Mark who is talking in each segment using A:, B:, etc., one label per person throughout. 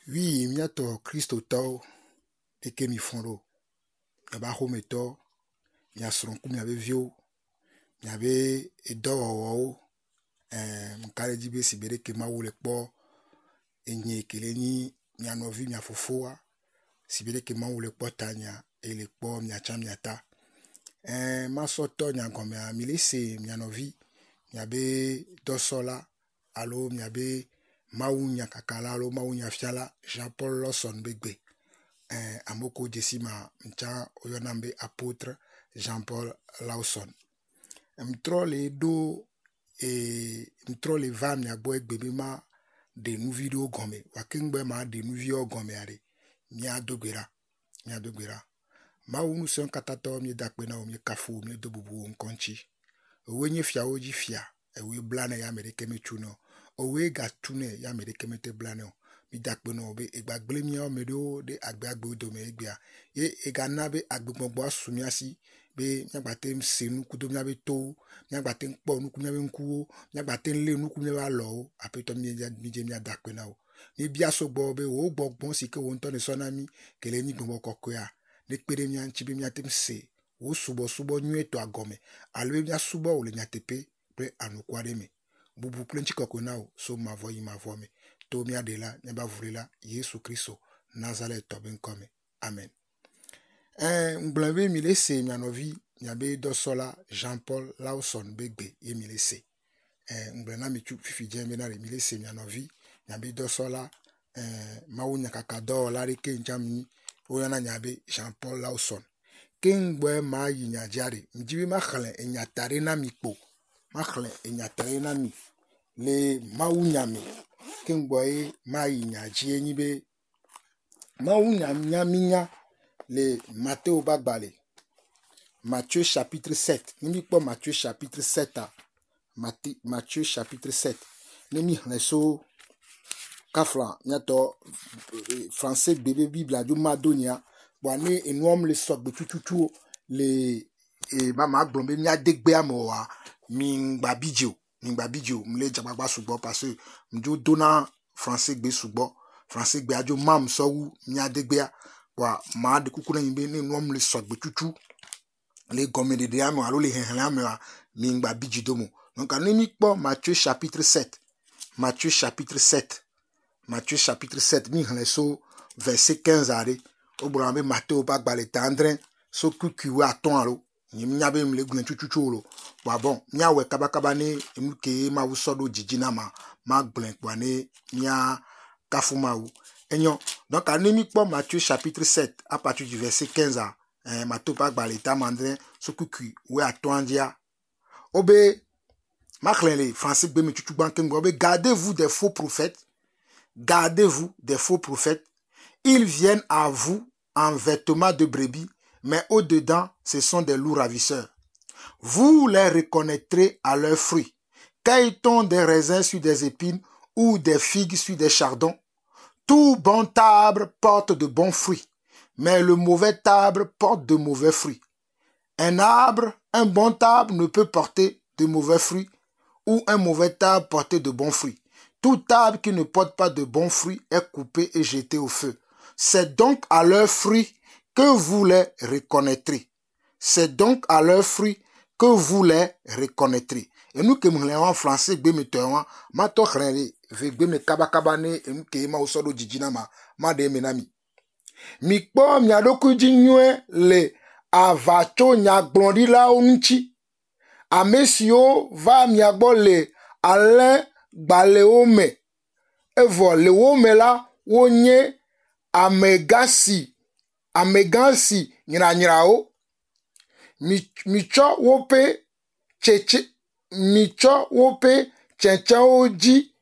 A: Oui, miato Christo tau eke mi fondo. Yaba home to, mia sronku mia be vio, mia be edo wo mkare jibe sibere ke ma wole kpo enye kele ni mia novi mia fofoa sibere ke ma wole kpo tanya ele kpo mia cha mia ta. Ma soto nya gome a milese mia novi mia be dosola alo mia be maunya kakala alo maunya fiala Jean-Paul Lawson begbe. Amoko jesima mcha oyonambe apôtre Jean-Paul Lawson. Mtro le do mtro le va mia boy bebe ma de nou video gome. Wakingbe ma de nou video gome are. Mia dogbera. Ma unu son katato mi dakbena o mi kafu mi dobubu mkonchi. Owe nye fia oji fia. Ewe blane ya mereke me chuno. Owe gatune ya mereke me te blane o. Mi dakbena obe egbagle mi o medo de agbe do me egbea. Ye eganabe agbe sumiasi be nyagbate msenu kudo myabe to nyagbate nkpo nuku myabe nkuo nyagbate nle nuku myabe alo apeto mi je dakbena o. Mi biaso gbo be o gbogbon sike wonto ne sonami kele ni gbogbo kokoya. Nekpere mi anchibe mi atem se o subo nyue to agome alwe mi asubo ole nyatepe pre anukwade me bubu plenchi kokona o so mavoyi mavome to mi adela nyaba vurila Yesu Kristo Nazareth to ben kome amen. Mblave mi lese mi anovi nyabe dosola Jean-Paul Lawson begbe ye mi lese mblana mi chu fifi jembe na mi lese mi anovi nyabe dosola mawu nyakakado la reke njami oyana nyabe Jean-Paul Lawson kengwe ma yinya jare mjibi ma khale enyatare na mikpo ma khale enyatare na mi le mawunyame kengwe ma yinya ji enyibe mawunyaminya le Matthieu bagbale Matthieu chapitre 7 nimi po Matthieu chapitre 7 Matthieu chapitre 7 nimi hleso kafla nyato français bébé bible adu madonia wane enuom le sogbe tututu le mama glombe mi adegbe amowa mingba bidio mle jabagba sugbo parce que mjo dona français gbe sugbo français gbe ajo mam so mi adegbe wa ma de kukuna yimbe ne enuom le sogbe tutu le gomme de amo alo le henhen amowa mingba bidio domo donc anemi po Matthieu chapitre 7 Matthieu chapitre 7 mi hleso verset 15 are oburambe Matthieu bagbale tandrin so kukiwe aton alo nyimnyabe mle gwen chuchuchulo wa bon nyawe kabakaba ne emuke ma wusodo jijina ma glen kwa ne nya kafuma wu enyo donc anemi po Matthieu chapitre 7 à partir du verset 15 Matthieu bagbale tandrin so kukiwe aton andia obe ma klenle français be me chuchu bankengo obe gardez-vous des faux prophètes. Gardez-vous des faux prophètes. Ils viennent à vous en vêtements de brebis, mais au-dedans, ce sont des loups ravisseurs. Vous les reconnaîtrez à leurs fruits. Cueille-t-on des raisins sur des épines ou des figues sur des chardons? Tout bon arbre porte de bons fruits, mais le mauvais arbre porte de mauvais fruits. Un bon arbre ne peut porter de mauvais fruits, ou un mauvais arbre porter de bons fruits. Tout arbre qui ne porte pas de bons fruits est coupé et jeté au feu. C'est donc à leurs fruits que vous les reconnaîtrez. C'est donc à leurs fruits que vous les reconnaîtrez. Et nous qui sommes en français, ma to khrele ve me kabakabane et nous qui ma osodo jijina ma de menami. Mi po mi adoku jinwe le avacho nya glondi la onchi. Amesio va mi agbo le Alain Baleome evo leome la wonye amegasi nyiranyirao micho wope cheche oji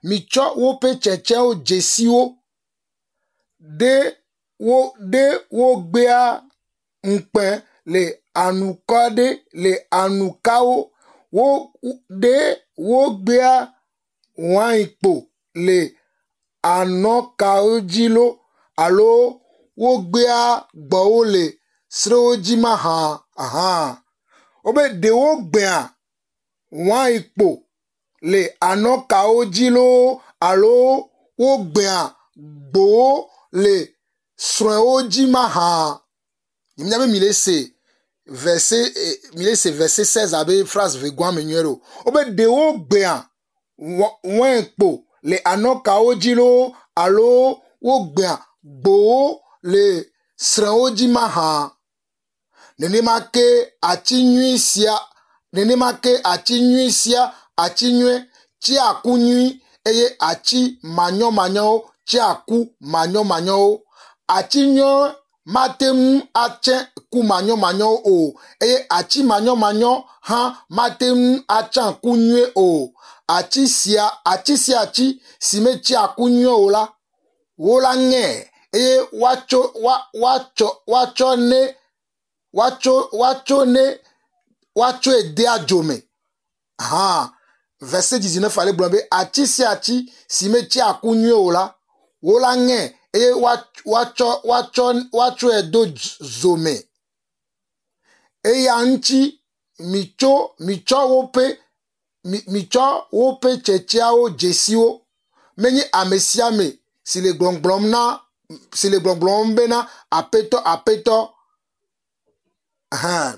A: micho wope cheche o jesio de wo gbea npe le anukade le anukao wo gbea waikpo le anokaojilo alo wo gbea gbo le srojima obe de wo gbea waikpo le anokaojilo alo wo gbea gbo le sroji maha nimnyabe verset 16 abe phrase vegwa menyero obe de wo gbea wenpo le anoka ojilo alo wo gbea gbo le sroji maha nenemake achinyuisia achinyue chi akunyui eye achi manyo chi aku manyo achinyo matem ache ku manyo o eye achi manyo ha matem acha kunyue o achi sime chi akunyue o la wola nge eye wacho ede ajome. Verset 19 allez blombe achi sime chi akunyue o la wola nge eye wacho edo zome eye anchi micho wope chechiao jesio menye amesiame si le glomblom bena apeto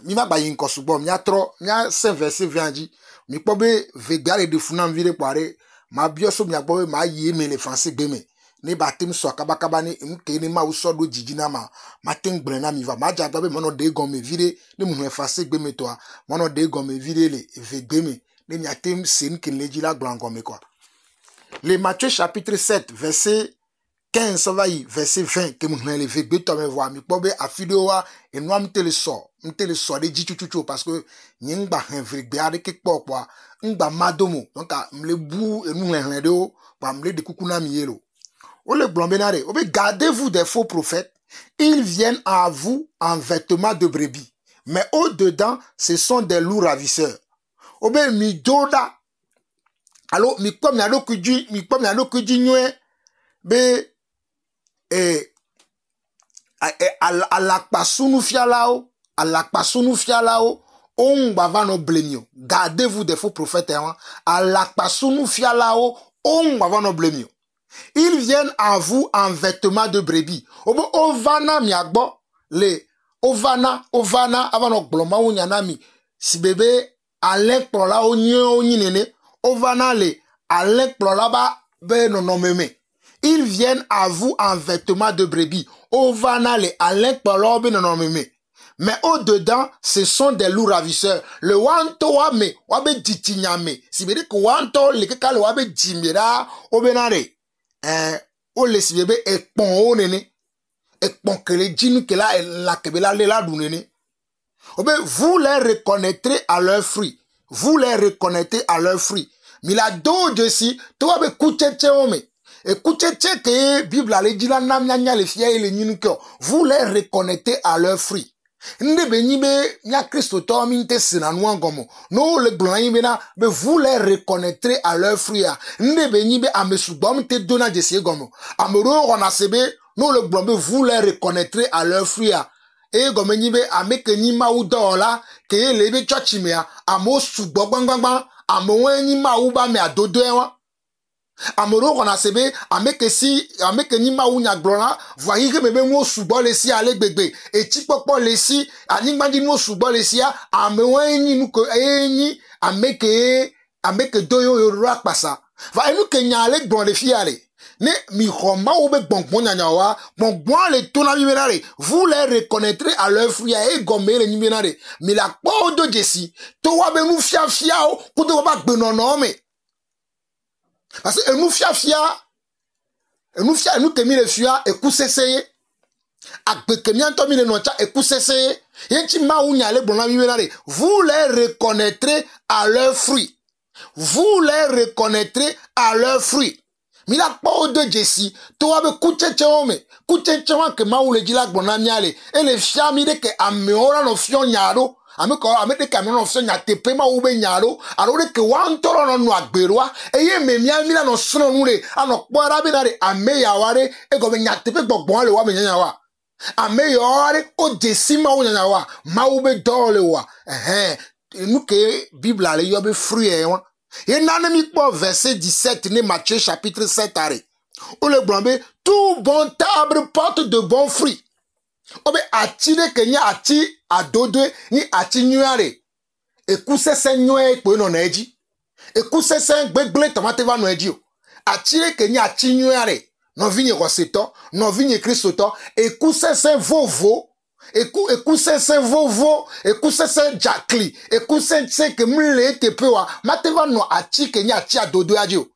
A: mi ma ba yin kosugbo mi atro mi a 5 verset 20 mi pobe vegare de funam vire poare ma bioso mi agbo ma yi me le français gbeme ni batim so kabakaba ni nke ni ma uso do jijina ma matin gbrena mi va ma jagba be mono de gon me vire ni mu français gbeme to mono de gon me vire le vegbeme ni mi atem sin kin leji la glangon me quoi. Le Matthieu chapitre 7 verset 15 ça va y verset 20 que mu le vegbe to me voir mi pobe afido wa enwa mte le so de jichuchuchu parce que nyingba hen vegbe ade kekpo kwa ngba madomo donc mle bu enu hen de o ba mle de kukuna mi yelo. O le blombenare, obe gardez-vous des faux prophètes, ils viennent à vous en vêtements de brebis, mais au-dedans, ce sont des loups ravisseurs. Obe mi doda, alors mi comme na kuji nywe, be alakpasunu fialao, on bava no blemio. Gardez-vous des faux prophètes, alakpasunu fialao, on bava no blemio. Ils viennent à vous en vêtements de brebis. Obo ovana miagbo le ovana avano gloma unyanami si bébé alek plola onyo onyinene ovana le alek plola ba be nonomeme. Ils viennent à vous en vêtements de brebis. Ovana le alek plola be nonomeme. Mais au-dedans, ce sont des loups ravisseurs. Le wanto wame wabe ditinyame. Si bébé ko wanto le kekale wabe jimira obenare. O le si bébé ekpon o nene ekpon kele djinu ke la kebela le la dunene obe vous les reconnaîtrez à leurs fruits mila do de si to be kucheche ome e kucheche ke bible ale djila namnya le fia le nyinu ko vous les reconnaîtrez à leurs fruits nde be nyibe nya Kristo to minte sinanu angomo no le glon yibe na be vous les reconnaîtrez à leurs fruits nde be nyibe amesubom te dona de se gomo amoro ona sebe no le glon be vous les reconnaîtrez à leurs fruits e gomo nyibe ameke nyi ma udola ke le be chachimea amo sugbo gbangbangban amo wen nyi ma uba me adodo enwa amoro kona sebe ameke ni ma unya glona voyez que mebe mo subo le si ale gbegbe e ti popo le si anigba di mo subo le si amewen yin nu ko enyi ameke doyo yo apasa va enu ke nya ale gbon le fi ale ne mi khoma ou be gbongbon nya wa gbongbon le tona bi benare vous les reconnaîtrez à leur fruit e gombe le ni benare mi la po do jesi to wa be nu fia o ko do ba gbenono me. Parce que nous fia nous kemi le fia et kuseseye akbe kemi anto mi le nocha et kuseseye yenti ma unya le blona mi benare vous les reconnaîtrez à leurs fruits mi la po de jesi to wa be kucheche ke ma u le jila blona mi ale e le fia mi de ke ameora no fio nyaro amete kameno so nya tepe ma ube nyaro alore ke wantoro no agberwa eye memia mi na no sono nure ano kpora bi na re ame ya ware e go nya tepe gbogbon le wa me nya wa ame yo ware o desi ma wo nya wa ma ube dole wa nous que Bible ale yo be fruit e won ye nane mi po verset 17 ne Matthieu chapitre 7 are Ou le blanc, tout bon arbre porte de bons fruits. Obe atire que nya ati adodo ni ati nyuare. E kuse se nyue po no neji. E kuse se gbegle tomate va no eji o. Atire que nya ati nyuare. No vigne roseto, no vigne kristoto, e kuse se vovo. E kuse se vovo, e kuse se jakli, e kuse se ke mle te pewa. Mate va no ati que nya ati adodo aji o.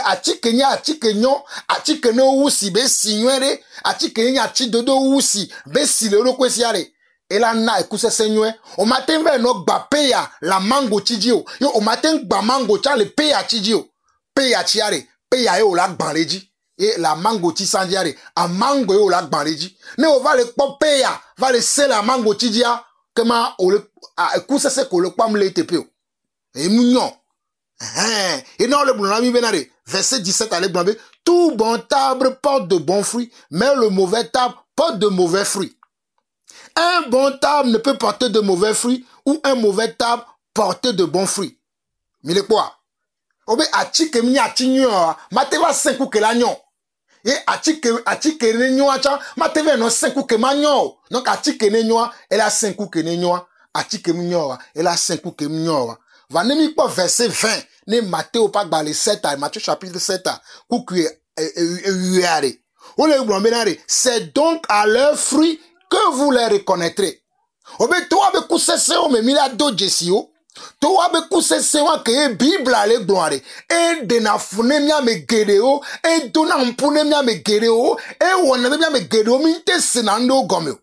A: Atike nya atike nyo atike no wusi be sinwere atike nya ati dodo wusi be sile ro kwesi are ela na ekuse senwe o matin ve no gba peya la mango chijio yo o matin gba mango cha le peya chijio peya chiare peya e o la gbanreji e la mango chi sanjiare a mango e o la gbanreji ne o va le pop peya va le se la mango chijia kema o le ekuse se ko le pam le tepe o e munyo. Et non, le blonami benare, verset 17 à l'éblanc, tout bon arbre porte de bons fruits, mais le mauvais arbre porte de mauvais fruits. Un bon arbre ne peut porter de mauvais fruits ou un mauvais arbre porter de bons fruits. Mille quoi? Obe atike mi atinyo, mateva 5 ou que l'agnon. Et atike nenyo acha, mateva no 5 ou que magnon. Donc atike nenyo, elle a 5 ou que nenyo, atike minyo, elle a 5 ou que minyo. Va nemi pas verset 20 ne Matthieu pas dans les 7 Matthieu chapitre 7 c'est donc à leurs fruits que vous les reconnaîtrez. Obe toi be kusese o me mila do jesio toi be kusese wa ke Bible ale gloire e de na fune mia me gedeo e do na mpune mia me gedeo e wona mia me gedeo mi te senando gomeo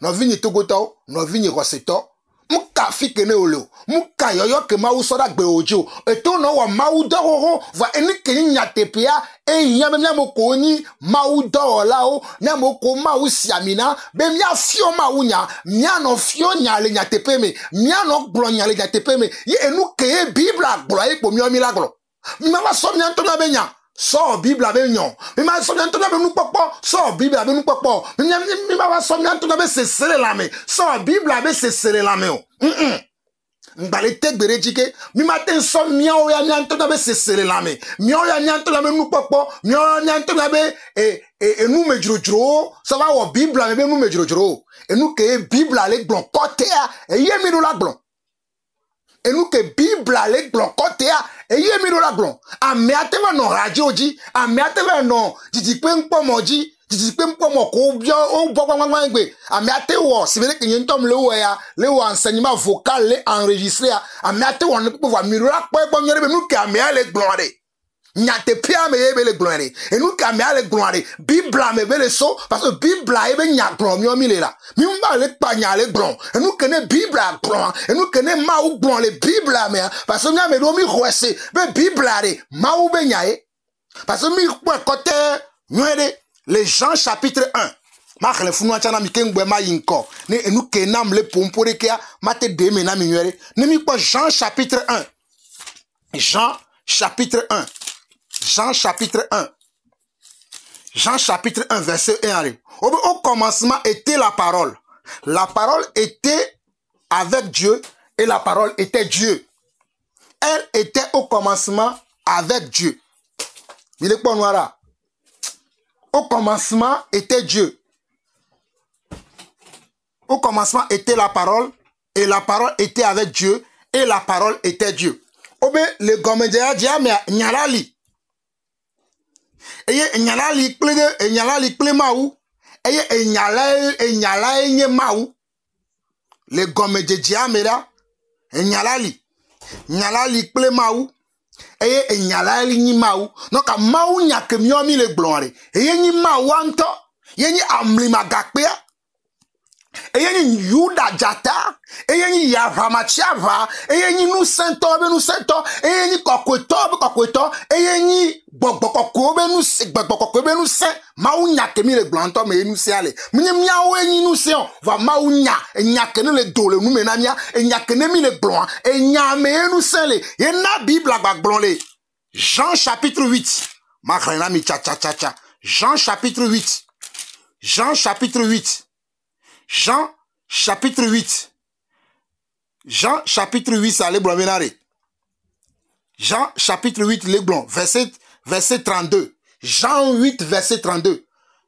A: no vini togoto no vini roseto muka fikene olo muka yoyo ke ma usora gbe ojo eto no wa maudoro va enike nyatepia e nyame nyamoko ni maudoro lao nyamoko mausiamina be mia fio maunya mia no fio nyale nyatepe me mia no glo nyale nyatepe me ye enuke Bible aglo e po mi o milagro mi ma so mi anto na benya so Bible abenyon mi ma so mi anto na be nu popo so Bible abe nu popo mi ma so mi anto na be se sere la me so Bible abe se sere la me o mbale tegbere jike mi matin so mi o ya nyanto na be se sere la me mi o ya nyanto na be nu popo mi o nyanto na be nu mejrojro so va wo Bible abe nu mejrojro enu ke Bible ale glon kote a ye mi do la glon enu ke Bible ale glon kote a ye mi do la glon a me ateva no radio ji a me ateva no jijipe npomo ji jijipe npomo ko bio o gbogbo ngbe a me atewo sibele ke ntom lewo ya lewo enseignement vocal le enregistrer a me atewo no pouvoir mi do la po egbo nyere be nu ke a me ale glon nyate pia me ebe le gloire et nous ka me ale gloire Bible me be le so parce que Bible ebe nya glon mi o mi le la mi mba le pa nya le glon et nous kene Bible glon et nous kene ma ou glon le Bible me parce que nya me do mi roese be Bible are ma ou be nya e parce que mi côté nyere les Jean chapitre 1 ma khale funu acha na mi kengbe ma yinko ne nous kenam le pompore kia mate de me na mi nyere ne mi ko Jean chapitre 1 Jean chapitre 1 Jean chapitre 1. Jean chapitre 1 verset 1. Au commencement était la parole. La parole était avec Dieu et la parole était Dieu. Elle était au commencement avec Dieu. Il est pas noir. Au commencement était Dieu. Au commencement était la parole et la parole était avec Dieu et la parole était Dieu. Obe le gomedia dia me nyalali. Eye nyalali kple maou eye nyala enye maou le gomeje diamera nyalali kple maou eye nyalali ni maou donc a maou nyake miomi le glonre eye ni maou anto ye ni amli magakpea eye ni yuda jata eye ni yavamachiava eye ni nu sento eye ni kokoto eye ni gbogbo be nu se maou nyake mi le blanto me nu se ale mi miawo eye nu se va maou nyake ne le dole nu me na mia nyake ne mi le blon nya me nu se le ye na Bible agbagbon le Jean chapitre 8 ma khana mi cha Jean chapitre 8 Jean chapitre 8 Jean chapitre 8 Jean chapitre 8 ça les blonvenare Jean chapitre 8 les blonds verset 32 Jean 8, verset 32.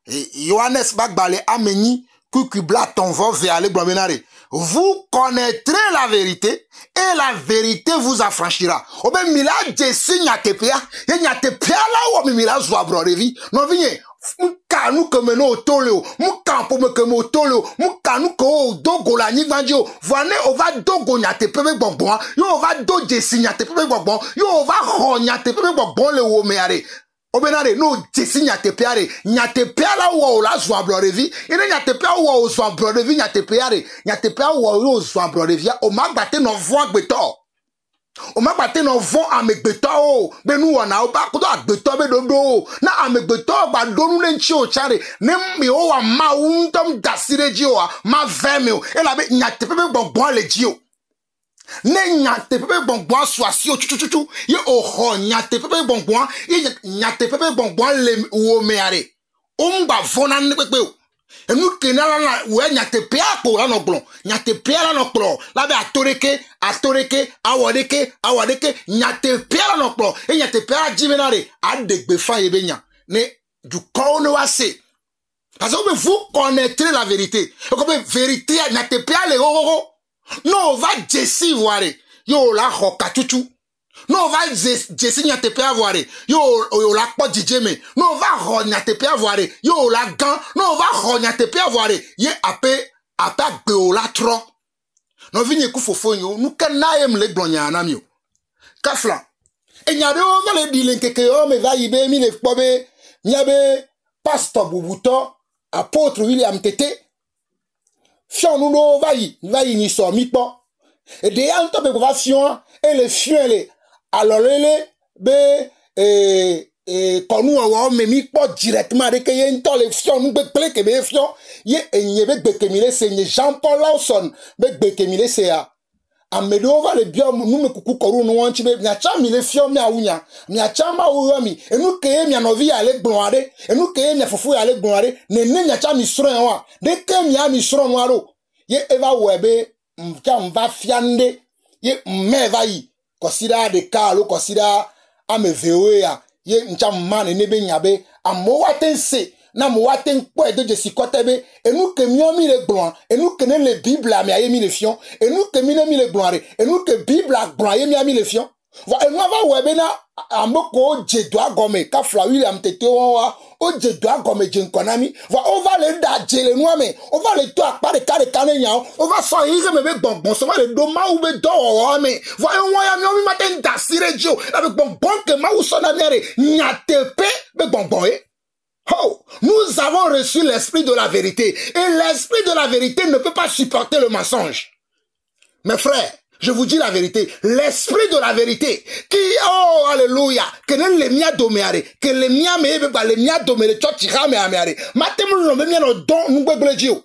A: Et Johannes Bagbale Ameni, Kukubla Tonvo Veale Blomenare. Vous connaîtrez la vérité et la vérité vous affranchira. Obe mila jesi nyatepea, ye nyatepea la wo mila zwa brorevi. Non vigne, mukanu kemeno otoleo, mukampo mekemo otoleo, mukanu ko dogo la nigbanjo. Voine ova dogo nyatepe bonbon, yo ova do jesi nyatepe bonbon, yo ova ho nyatepe bonbon le wo meare. Obenare no jesi nyatepeare la wo la zwa brorevi ine nyatepea wo zwa brorevi nyatepea wo zwa brorevi o magbate no vo agbeto o magbate no vo amegbeto o be nu wona o ba ko do agbeto be dodo na amegbeto gba donu le nchi o chare ne mi o wa ma undom dasireji o ma vemi o e la be nyatepe gbongbon le ji o ne nyatepe bonbon soisi o chuchuchu ye oho nyatepe bonbon ye nyatepe bonbon le wo meare umba vona ne pepe o enu kenala na we nyatepe apo la no gbon nyatepe la no kpro la be atoreke awadeke nyatepe la no kpro e nyatepe a jimenare adegbe fa ye benya ne du kono wase parce que vous connaîtrez la vérité comme vérité nyatepe le ho non va jesi voire yo la hoka tutu non va jesi nyatepe voire yo la po dijeme non va ho nyatepe voire yo la gan non va ho nyatepe voire ye ape gbe o la tro non vigne ku fofo yo nu kana yem le glonya na mi o kafla enyade o va le dile nkeke o me va yibe mi le pobe nyabe pastor Bubuto apôtre William Tete fion nous no va y ni so mi po et de an to be va fion et le fion le alors le be konu o me mi po directement de que y to le fion nous be ple que be fion ye enye be que mi le seigneur Jean-Paul Lawson be que mi le se a amedo va le bio nous me kuku koru no wanchi be nya cha mi le fion mi awunya mi acha ma wo mi enu ke mi anovi ale gbonare enu ke mi fufu ale gbonare ne nya cha mi sro wa de ke mi a mi sro no aro ye eva webe mcha mva fiande ye mmeva yi consider de kalo consider amevewe ya ye mcha mane nebe nyabe amo watense na mo waten po edo je sikotebe enu ke mi omi le gbon enu ke ne le bible ami aye mi le fion enu ke mi ne mi le gbonare enu ke bible gbon aye mi ami le fion va enu va webe na amoko je do agome ka Fla William Tete wa o je do agome je nkonami va o va le da je le nuame o va le to apare kare kane nya o va so yi me be gbongbon so va le do ma u be do o me va en wa ya mi o mi maten da sirejo la be gbongbon ke ma u so na mere nyatepe be gbongbon e. Oh, nous avons reçu l'esprit de la vérité et l'esprit de la vérité ne peut pas supporter le mensonge. Mes frères, je vous dis la vérité, l'esprit de la vérité qui, oh, alléluia, que ne le mia domeare, que le mia mebe, le mia domere, tchotira me ameare, matemu no me mia no don, nous bebledio.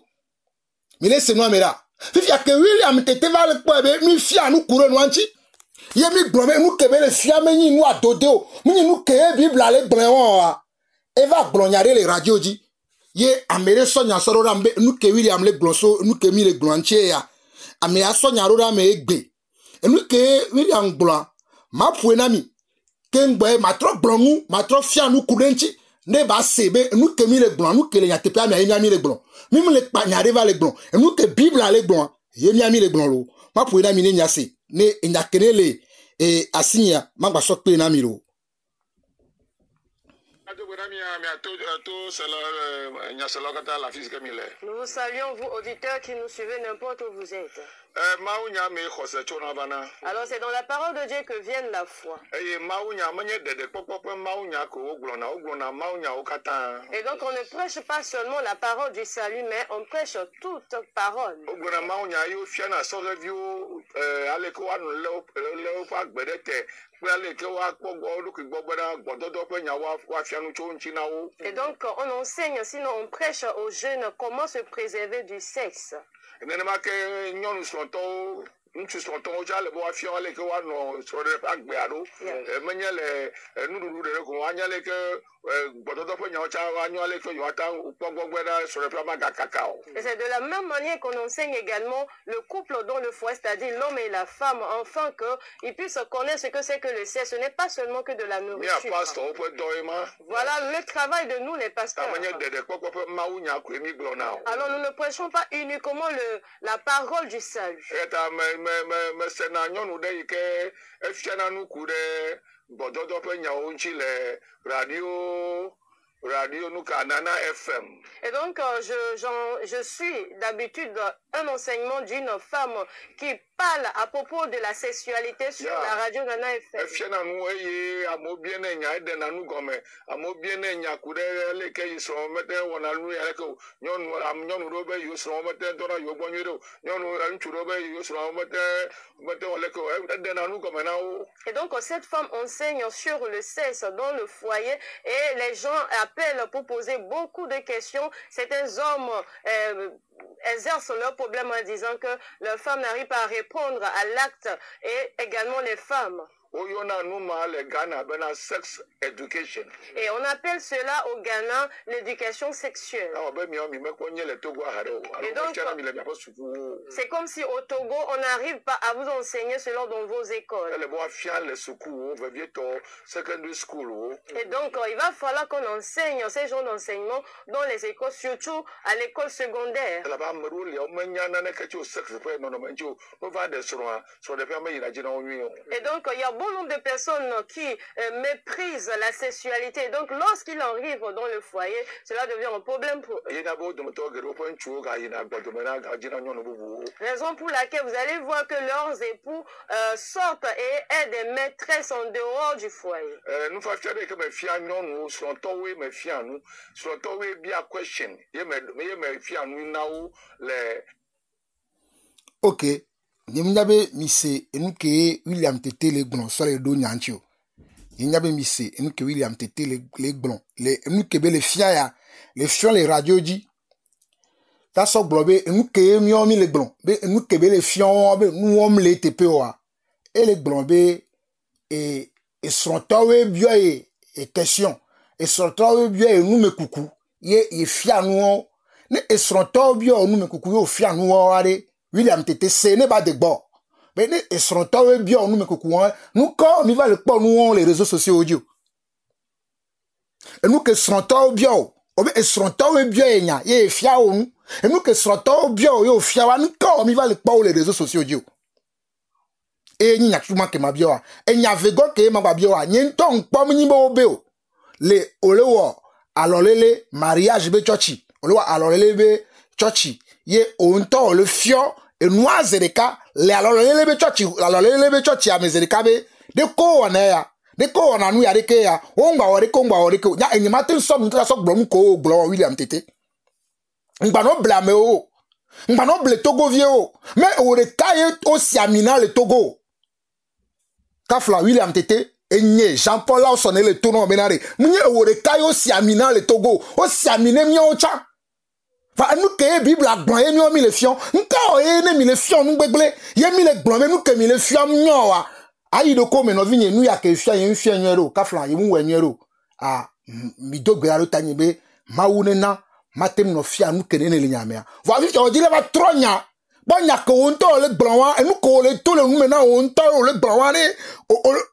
A: Mile se no mera. Fifia que William Tete va le poebe, mi fia nous courons wanchi. Ye mi blome, nous kebe le fia me ni nous adodeo, mi nous kebe Bible ale blon. Eva glonyare le radio di ye amere sonya soro rambe nuke William le glonso nuke mi le glonche ya ame asonya ro rame egbe nuke William glon ma pue na mi kengbe ma tro glonu ma tro fia nu kudenchi ne ba sebe nuke mi le glon nuke le yatepe ami le glon mi le panyare va le glon nuke bible le glon ye mi ami le glon lo ma pue na mi ne nyase ne nyakenele asinya magba sokpe na mi lo.
B: Nous vous saluons, vous auditeurs qui nous suivez n'importe où vous êtes. Alors c'est dans la parole de Dieu que vient la foi. Et donc on ne prêche pas seulement la parole du salut, mais on prêche toute parole. Et donc on enseigne, sinon on prêche aux jeunes comment se préserver du sexe. Nous sommes le bois fiant les que no sur le pack beado, Manuel, nous le Et c'est de la même manière qu'on enseigne également le couple dans le foyer, c'est-à-dire l'homme et la femme, afin qu'ils puissent connaître ce que c'est que le sexe. Ce n'est pas seulement que de la nourriture. Voilà le travail de nous les pasteurs. Alors nous ne prêchons pas uniquement la parole du salut.
C: Radio Nukanana FM.
B: Et donc, je suis d'habitude un enseignement d'une femme qui parle à propos de la sexualité sur la radio Nana FM. Et donc, cette femme enseigne sur le sexe dans le foyer et les gens appellent pour poser beaucoup de questions. Certains hommes exercent leurs problèmes en disant que leurs femmes n'arrivent pas à répondre à l'acte et également les femmes. Et on appelle cela au Ghana l'éducation sexuelle. Et donc, c'est comme si au Togo, on n'arrive pas à vous enseigner cela dans vos écoles. Et donc, il va falloir qu'on enseigne ces genres d'enseignement dans les écoles, surtout à l'école secondaire. Et donc, il y a bon nombre de personnes qui méprisent la sexualité. Donc, lorsqu'ils arrivent dans le foyer, cela devient un problème pour eux. Raison pour laquelle vous allez voir que leurs époux sortent et aident des maîtresses en dehors du foyer.
A: Ok. Nyabe mise enuke William Tete le gbon so le do nyancho. Nyabe mise enuke William Tete le gbon le enuke be le fia ya le fion le radio di. Ta so globe enuke mi o mi le gbon be enuke be le fion be nu om le tepe wa. E le gbon be e sontawe bio e question. E sontawe bio e nu me kuku. Ye fia nu ne e sontawe bio nu me kuku yo fia nu wa re. William Tete c'est ne pas de bon. Mais ne sont bien nous me coucouan. Nous quand on va le pas nous les réseaux sociaux audio. Et nous que sont bien. Obe sont bien nya. Ye fia ou. Et nous que sont bien yo fia wa nous quand on va le pas les réseaux sociaux audio. Et ni nyatuma ke mabio. Et nya vego ke mabio. Ni ton pom ni bo beo. Le olewo alolele mariage be chochi. Olewo alolele be chochi. Ye onto le fion et noir zereka le alors le chochi a mezereka be de ko ona ya de ko ona nu ya de ke ya o ngba ore ko ya enyimatin so mu so gbom ko glo William Tete ngba no blame o ngba no ble Togo vie o mais ore kaye o siamina le Togo kafla William Tete enye Jean-Paul la sonné le tournon benare munye ore kaye o siamina le Togo o siamine mi o cha. Fa nous que Bible a blanc et nous mi le fion nka o ne mi le fion nous gbegle ye mi le blanc mais nous que mi le fion nyo wa ayi do ko me no vinye nu ya ke fion ye fion nyero ka flan ye mu wenyero a mi do gbe aro tanyibe mawune na matem no fia nous que ne le nyamea va vi o dile va tronya bon nya ko on to le blanc wa e nous ko le to le nu me na on to le blanc wa ne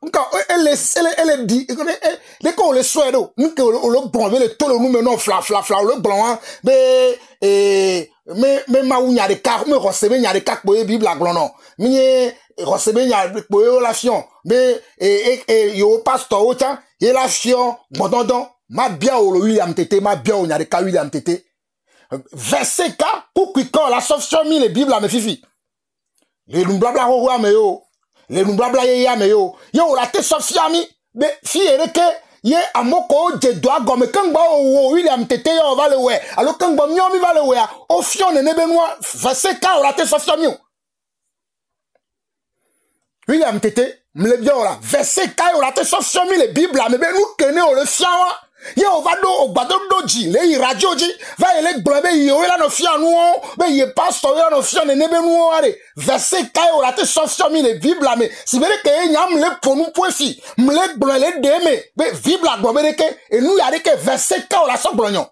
A: nka elle dit de ko le soedo nous que le blanc le to le nu me no fla le blanc wa be me maunya de car me recebe nya de car boye Bible aglono mi recebe nya boye la fion be yo pasteur ocha ye la fion bodondon ma bien o William Tete ma bien o nya de car William Tete verset K pour qui quand la sauvetion mi les Bible à me fifi les nous blabla roi me yo les nous blabla ya me yo la te sauvetion mi be fi ereke ye amoko je doa gomme kangba o William Tete yo va le we alors kangba mi va le we o fion ne benoi verset K la te sauvetion mi William Tete me le bien là verset K la te sauvetion mi les Bible à me be nous kene o le fion Ye o va do o gbado doji le radio ji va ele gblebe ye o la no fia nu o be ye pastor la no fia ne nebe nu o are verset kai o la te so fia mi le bible me si bere ke nyam le ponu pofi mle gblo le de me be bible gbo bere ke enu ya de ke verset kai o la so glonyo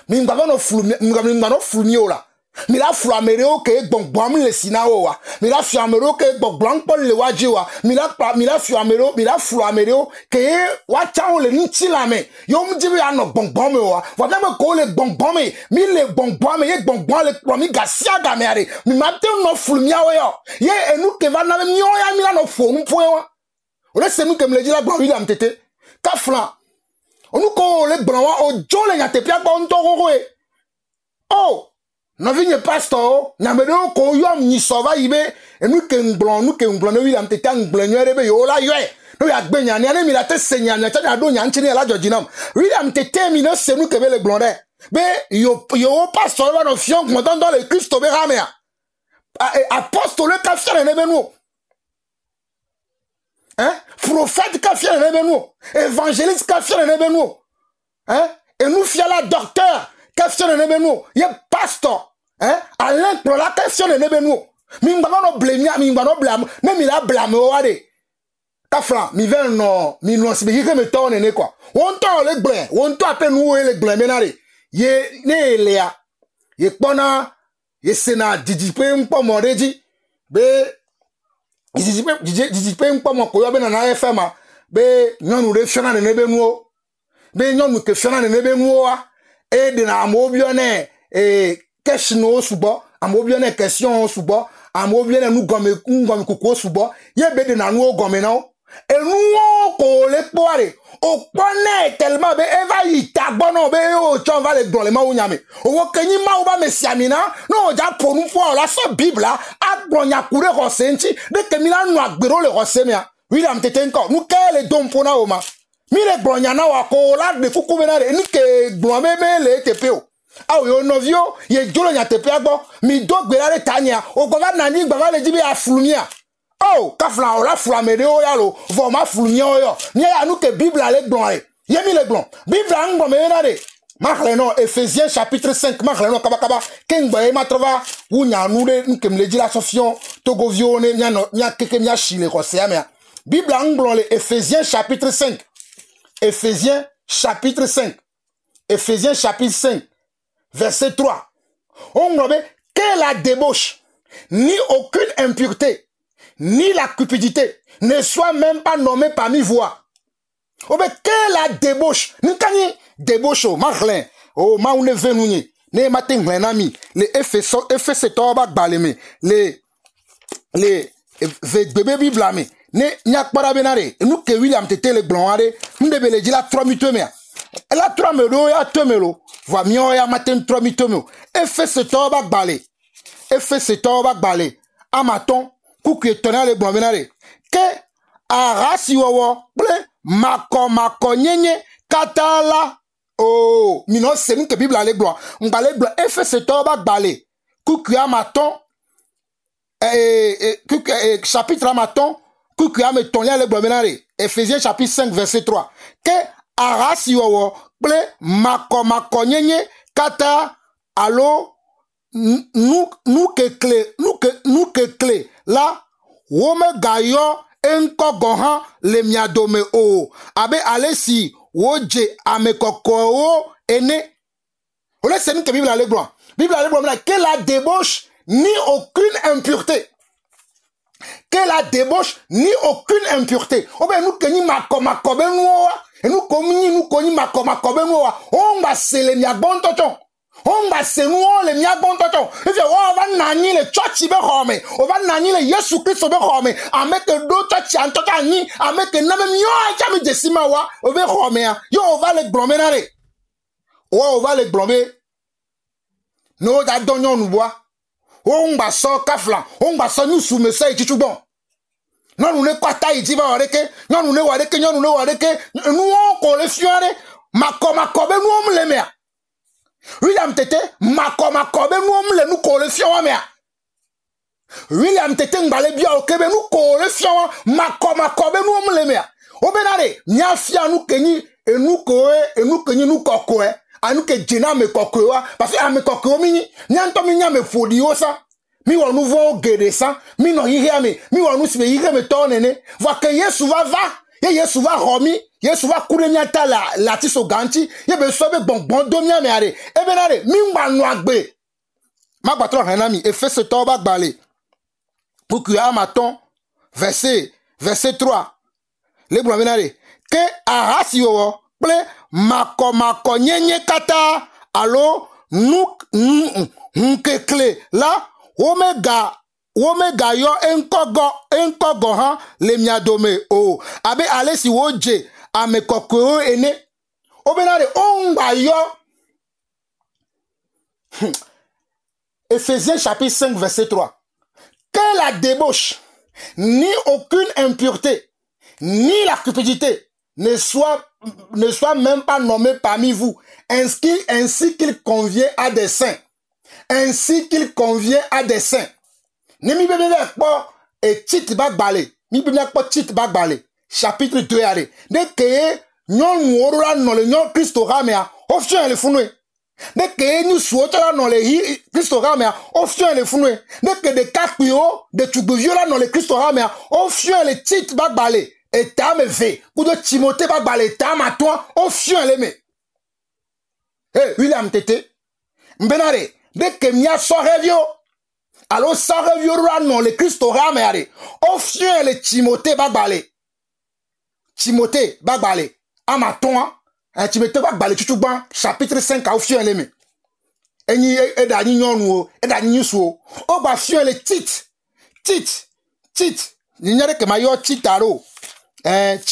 A: mi ngba no flu mi no flu mi o la mi la flu amereo ke gbongbom le sinawo wa mi la flu amereo ke gbongbom pol le waji wa mi la flu amereo ke wa chawo le nti la me yo mji bi ano gbongbom wa wa me ko le gbongbom mi le gbongbom ye gbongbom le pro mi gasia ga me are mi ma te no flu mi awo yo ye enu ke va na mi o ya mi la no fo nu po wa o le se mi ke me le ji la gbon William tete ka flan onu ko le gbon wa o jo le nya te pia gbo nto ko e oh no vigne pastor na me do ko yom ni sova yibe enu ke ngbron no William tete ngbron nyere be yo la yo no ya gbenya ni ani mi la te senya nya cha do nya nchini la jojinam William tete mi no se nu ke be le gbron de be yo pastor wa no fion mo don le Christo be ramea apostole ka fiere ne benu prophète ka fiere ne benu évangéliste ka fiere ne benu et nous fiala docteur ka fiere ne benu ye pastor Alain pour la question de nebenu mi ngba no blame mi ngba no blame ne mi la blame o wade ta flan mi ven no mi no se bi ke me to ne kwa won to le gble won to ape nu le gble menare ye ne lea ye pona ye sena didipe npo moreji be didipe npo mo ko yo be na FM be nyonu re fiona ne nebenu o be nyonu ke fiona ne nebenu o e de na amobio ne question subo amobio ne question subo amobio ne nu gome koko subo ye be de na nu gome na enu ko le poare o pone tellement be eva yita gbono be o chon va le don le ma o nyame o kenyi ma o ba mesiamina no ja ponu fo la so bible agbonya kure ko senti de kemina nu agbero le ko semia William tetenko nu ke le don pona o ma mi le gbonya na wa ko la de fuku be na re ni ke gbon be le tepeo ah yo novio ye jolo nya tepe agbo mi do gberare tanya o go va nani gba le jibi aflumia oh kafla o la flamede o ya lo vo ma flumia o yo ni ya nu ke bible ale gbon re ye mi le gbon bible an gbon me na de ma no Ephésiens chapitre 5 ma no kaba ken gba e ma trova wu nya nu de nkem le jila sofion togovio ne nya no nya keke nya chile ko se amia bible an gbon le Ephésiens chapitre 5 Ephésiens chapitre 5 Ephésiens chapitre 5 verset 3. On voit que la débauche, ni aucune impureté, ni la cupidité ne soit même pas nommée parmi vous. On voit que la débauche, ni kani débauche au marlin, au maune venouye, ne matin glenami, les effets toba baleme, les bébés biblame, ne nyak para benare, nous que William tete le blanc, nous devons le dire la 3 minutes. Elle a 3 melo ya 2 melo. Va mio ya matin 3 mitomo. E fait ce toba balé. E fait ce toba balé. Amaton kuku etona le bon benare. Ke arasi wowo ble mako nyenye katala. Oh, mino c'est nous que Bible a les blancs. On balé blanc. E fait ce toba balé. Kuku amaton chapitre amaton kuku ameton ya le bon benare. Ephésiens chapitre 5 verset 3. Ke arasi wowo ble mako nyenye kata alo nous que clé la wome gayo enko gohan le miadome o abe alesi woje amekoko ene ole c'est nous que Bible a le blanc que la débauche ni aucune impureté. Que la débauche ni aucune impureté. Oh ben nous que ni mako benwa et nous koni mako benwa. On va se le mia bon tonton. On va se nous le mia bon tonton. Et puis on va nani le church be home. On va nani le Yesu Christ be home. Avec do church en tonton ni avec na même yo a mi desima wa o be home ya. Yo on va le blomber na re. On va le blomber. No da donyon nous bois. On va so kafla, on va so nous soumettre ça et tout bon. Non nous ne pas taille dit va arrêter, non nous ne va arrêter, nous on ko le fiore, mako be nous le mer. William tete mako be nous ko le fiore mer. William tete ngbalé bien au Québec nous ko le fiore, mako be nous le mer. O benare, nya fia nous keni et nous que nous kokoe à nous que jena me kokoa parce que ame kokko mi nyanto mi nyame fodi o sa mi won nous vont gede ça mi no yire mi won nous se yire me to nene va que Yesu va Yesu va romi Yesu va kure nyata la tiso ganti ye be so be bonbon do mi ame are e be na re mi ngba no agbe ma patron hanami Efese to ba gbale pour que amaton verset 3 le bro benare ke ahasi wo ple mako nyenye kata alo nuk nkekle la omega yo enkogo han le miadome o abe ale si woje amekoko ene obenare ongba yo Éphésiens chapitre 5 verset 3 que la débauche ni aucune impureté ni la cupidité ne soit même pas nommé parmi vous, ainsi qu'il convient à des saints. Ainsi qu'il convient à des saints. Ne mi bebe pas et titre bagbale. Mi bebe pas titre bagbale. Chapitre 2 allez. De que nyon worora no le nyon Christo ramea, ofien le funwe. De que nous souhaitons no le Christo ramea, ofien le funwe. De que de kakpio, de tuguviola no le Christo ramea, ofien le titre bagbale. Et ta me fait, ou de Timothée va balé, ta ma toi, au fion les me. Eh, William Tété, m'benare, dès que m'y a sorevio, alors sorevio non, le Christ aura me au fion les Timothée va balé. Timothée va balé, à ma toi, Timothée va balé, tout ban, chapitre 5, au fion les me. Et ni, et d'ani nyon, et d'ani sou, au ba fion les titres, n'ignore que ma yo titaro.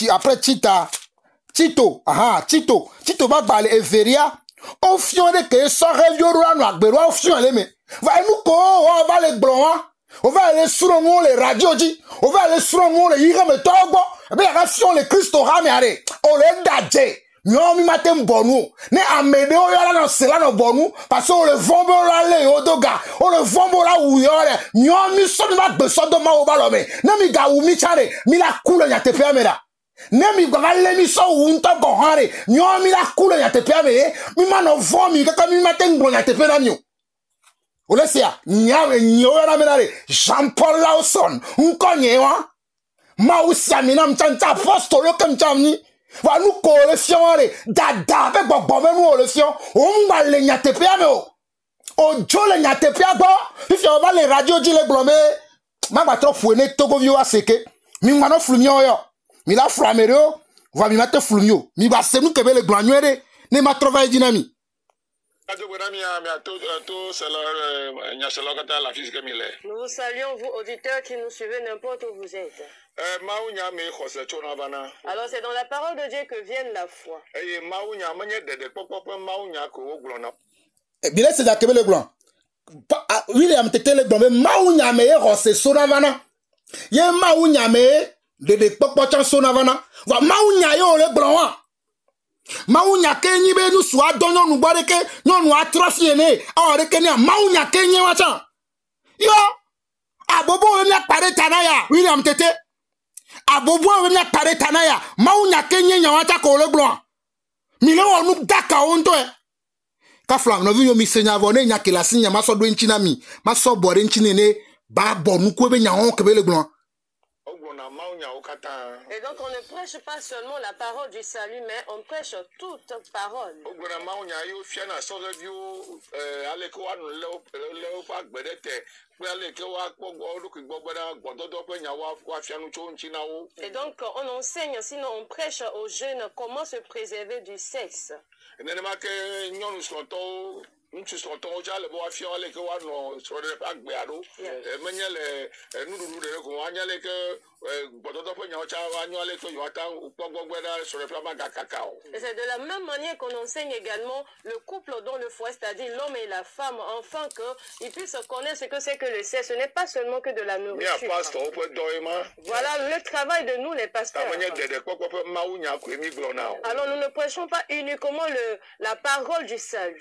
A: Après Tito va parler Everia au fion de que ça reviendra no agbero au fion les me va nous ko on va les blancs on va aller sur nous les radios dit on va aller sur nous les ire me togo be la fion les Christo ramare on les dadje nyomi matem bonu ne amede o yala no sela no bonu parce on le vombo la le odoga on le vombo la ou yore nyomi so ma gbeso do ma o ba lo me na mi ga wu mi chare mi la kulo nya te pemera ne mi ga le mi so wu nto go hare nyomi la kulo nya te pemere mi ma no vomi kaka mi matem go nya te pera nyu o le sia nyawe nyora menare Jean Paul Lawson nkonye wa ma usia mi na mchanta apostolo kem chamni va nous coller fiore dada avec bon nous le fion on va le nyate pia me o jo le nyate pia bo if you va les radio di le blomé ma ba trop fouene togo vio aseke mi ma no flumio yo mi la flamerio va mi mate flumio mi ba se nous kebe le glanwere ne ma travail dynamique.
B: Nous vous saluons, vous auditeurs qui nous suivez n'importe où vous êtes. Alors c'est dans la parole de Dieu que vient la foi.
A: Bien c'est d'accord le blanc. William Tété le blanc mais Maounya me rose sonavana. Ye Maounya me de popocha sonavana. Va Maounya yo le blanc. Maounya kenyi be nu swa donyo nu bareke nyonu atrafiene awreke ni Maounya kenyi wacha. Yo abobo nya pare tanaya William Tété. Abobo nya pare tanaya Maounya kenyi nya wacha ko le blanc. Mile wonu daka onto e. Ka flam no vi yo mi senya vone nya kelasi nya maso do nchina mi maso bore nchine ne ba bonu ko be nya on ke be le blanc.
B: Et donc on ne prêche pas seulement la parole du salut, mais on prêche toute parole. Et donc on enseigne, sinon on prêche aux jeunes comment se préserver du sexe. Nous sommes tous les bois fiers les que on sur le parc béado mais les nous les que et c'est de la même manière qu'on enseigne également le couple dans le foyer, c'est-à-dire l'homme et la femme, afin qu'ils puissent connaître ce que c'est que le sexe. Ce n'est pas seulement que de la nourriture. Voilà le travail de nous les pasteurs. Alors nous ne prêchons pas uniquement la parole du salut.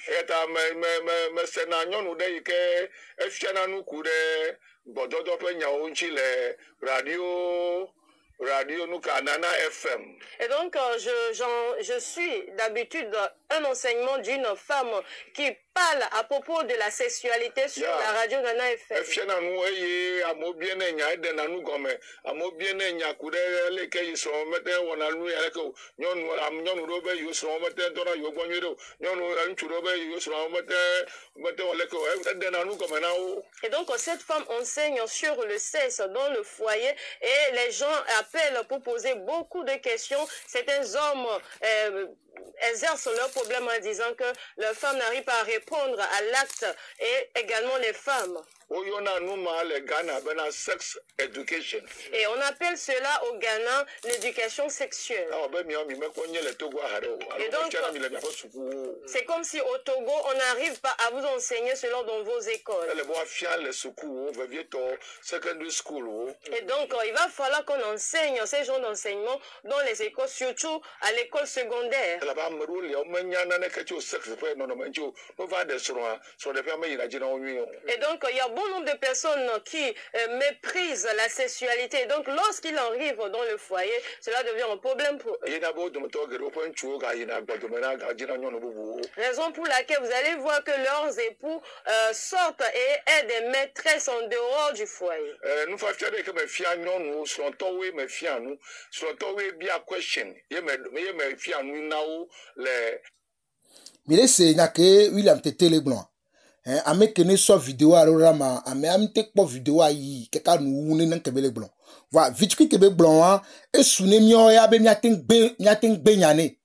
C: Radio Nukanana FM.
B: Et donc, je suis d'habitude un enseignement d'une femme qui parle à propos de la sexualité sur la radio Nana FM. Et donc, cette femme enseigne sur le sexe dans le foyer et les gens appellent pour poser beaucoup de questions. Certains hommes exercent leurs problèmes en disant que leurs femmes n'arrivent pas à répondre à l'acte et également les femmes. Et on appelle cela au Ghana l'éducation sexuelle. Et donc, c'est comme si au Togo, on n'arrive pas à vous enseigner cela dans vos écoles. Et donc, il va falloir qu'on enseigne ces genres d'enseignement dans les écoles, surtout à l'école secondaire. Et donc, il y a bon nombre de personnes qui méprisent la sexualité. Et donc, lorsqu'ils arrivent dans le foyer, cela devient un problème pour eux. Raison pour laquelle vous allez voir que leurs époux sortent et aident des maîtresses en dehors du foyer.
A: Mire se na ke William Tete le blanc. Ame kene so vidéo arorama ame amte kpo vidéo ayi keka nu wune nan kebe le blanc. Wa vitiki kebe blanc a e sune mio ya be miating be nyane.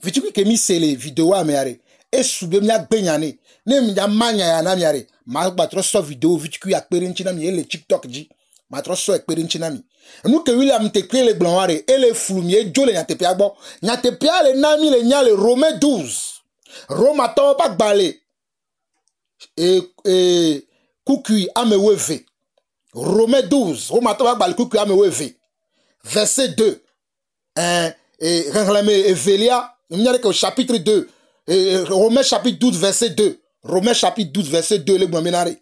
A: Vitiki ke mi sele vidéo ameare e sube mia gbe nyane. Ne mi ya manya ya na miare. Ma gba tro so vidéo vitiki ya pere nchina mi le TikTok ji. Ma tro so pere nchina mi. Nou ke William Tete le blanc are e le flumi e jole nya tepe agbo. Nya tepe ale nami le nya le Romains 12. Roma to pas balé et kukui ameweve. Romains 12 Roma to pas balé kukui ameweve. Verset 2. Et Réclamé Evelia, on y a au chapitre 2. Romains chapitre 12 verset 2. Romains chapitre 12 verset 2 le bomenare.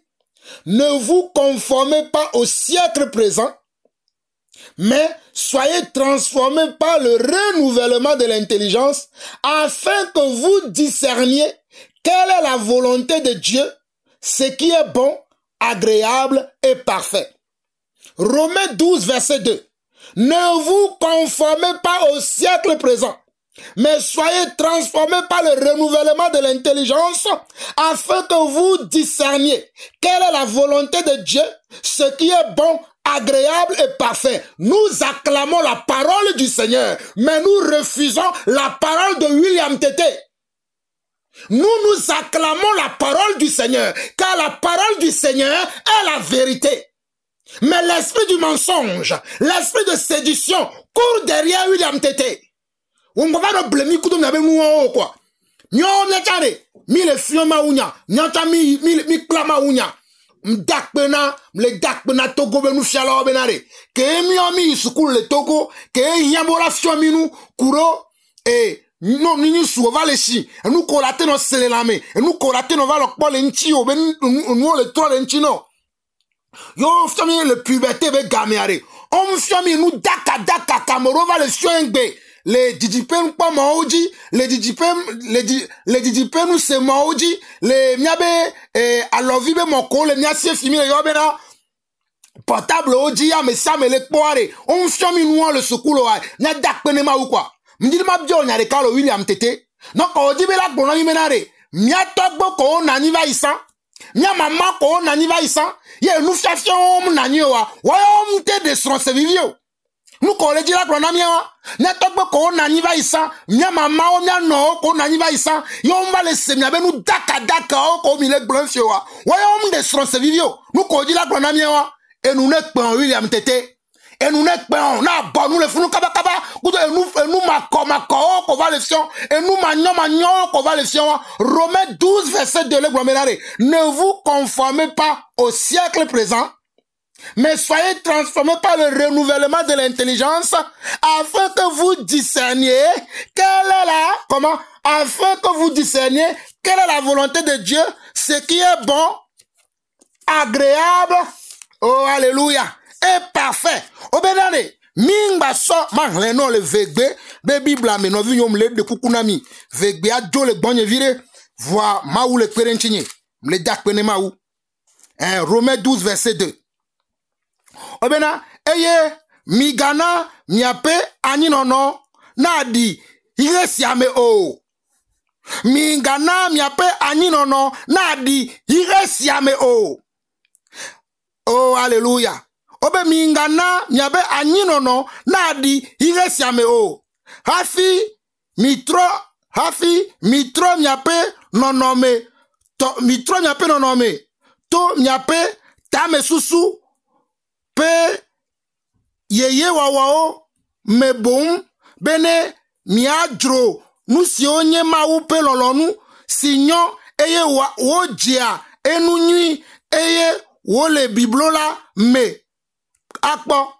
A: Ne vous conformez pas au siècle présent, mais soyez transformés par le renouvellement de l'intelligence afin que vous discerniez quelle est la volonté de Dieu, ce qui est bon, agréable et parfait. Romains 12, verset 2. Ne vous conformez pas au siècle présent, mais soyez transformés par le renouvellement de l'intelligence afin que vous discerniez quelle est la volonté de Dieu, ce qui est bon, agréable et parfait. Nous acclamons la parole du Seigneur, mais nous refusons la parole de William Tete. Nous acclamons la parole du Seigneur, car la parole du Seigneur est la vérité. Mais l'esprit du mensonge, l'esprit de séduction court derrière William Tete. On va pas blâmer tout le monde quoi. Nyo nyachare, mi le fioma unya, nyata mi klama unya. Mdakpena Togo benu fiala benare. Ke mi ami sukul le Togo, ke yambola fiomi nu kuro e no nini suova le si. Nu kolate no selelame, nu kolate no va lo kpo le nchi o ben nu le tro le nchi no. Yo fiomi le puberté be gameare. On fiomi nu daka kamorova le fiongbe. Les didipen pas maoji, les didipen nous c'est maoji, les miabe alovibe moko le miasie fimi le yobena portable oji ya me sa me le poare on fiomi noir le sekulo wa nya dakpene ma ou quoi mdiri ma bio nya de Carlo William Tete non ko oji be la gbona mi menare mia togbo ko nani va isan mia mama ko nani va isan ye nous fiafion nani wa mte de son se vivio. Nous collèges la gronamia, n'atteint ko nani va isa, mia mama o mia no ko nani va isa, yon va laisser mia nous daka o ko mi le blanc fioa. Voyons des stronces vivio. Nous collèges la gronamia, et nous n'êtes pas William Tete. Et nous n'êtes pas, na bon nous le fous kaba, nous mako ko va le fion, et nous magnon ko va le fion. Romains 12 verset 2 le gromenare. Ne vous conformez pas au siècle présent, mais soyez transformés par le renouvellement de l'intelligence afin que vous discerniez afin que vous discerniez quelle est la volonté de Dieu, ce qui est bon, agréable, oh alléluia, et parfait. Obédane, Mingba so ma non le vegbe be Bible me no vi yom le de kukunami vegbe a jo le bonye vire voir ma ou le perenchini le dak pene ma ou. Romains 12 verset 2. Obena eye migana miape ani nono na di iresiame o. Mingana miape ani nono na di iresiame o. Oh alléluia. Obe mingana miabe ani nono na di iresiame o. Hafi mitro miape nonome to mitro miape nonome to miape tame susu pe yeye wawao me boum bene miadro nous si onye ma ou pe lolonu signon eye wo dia enu nui eye wo le biblola me akpo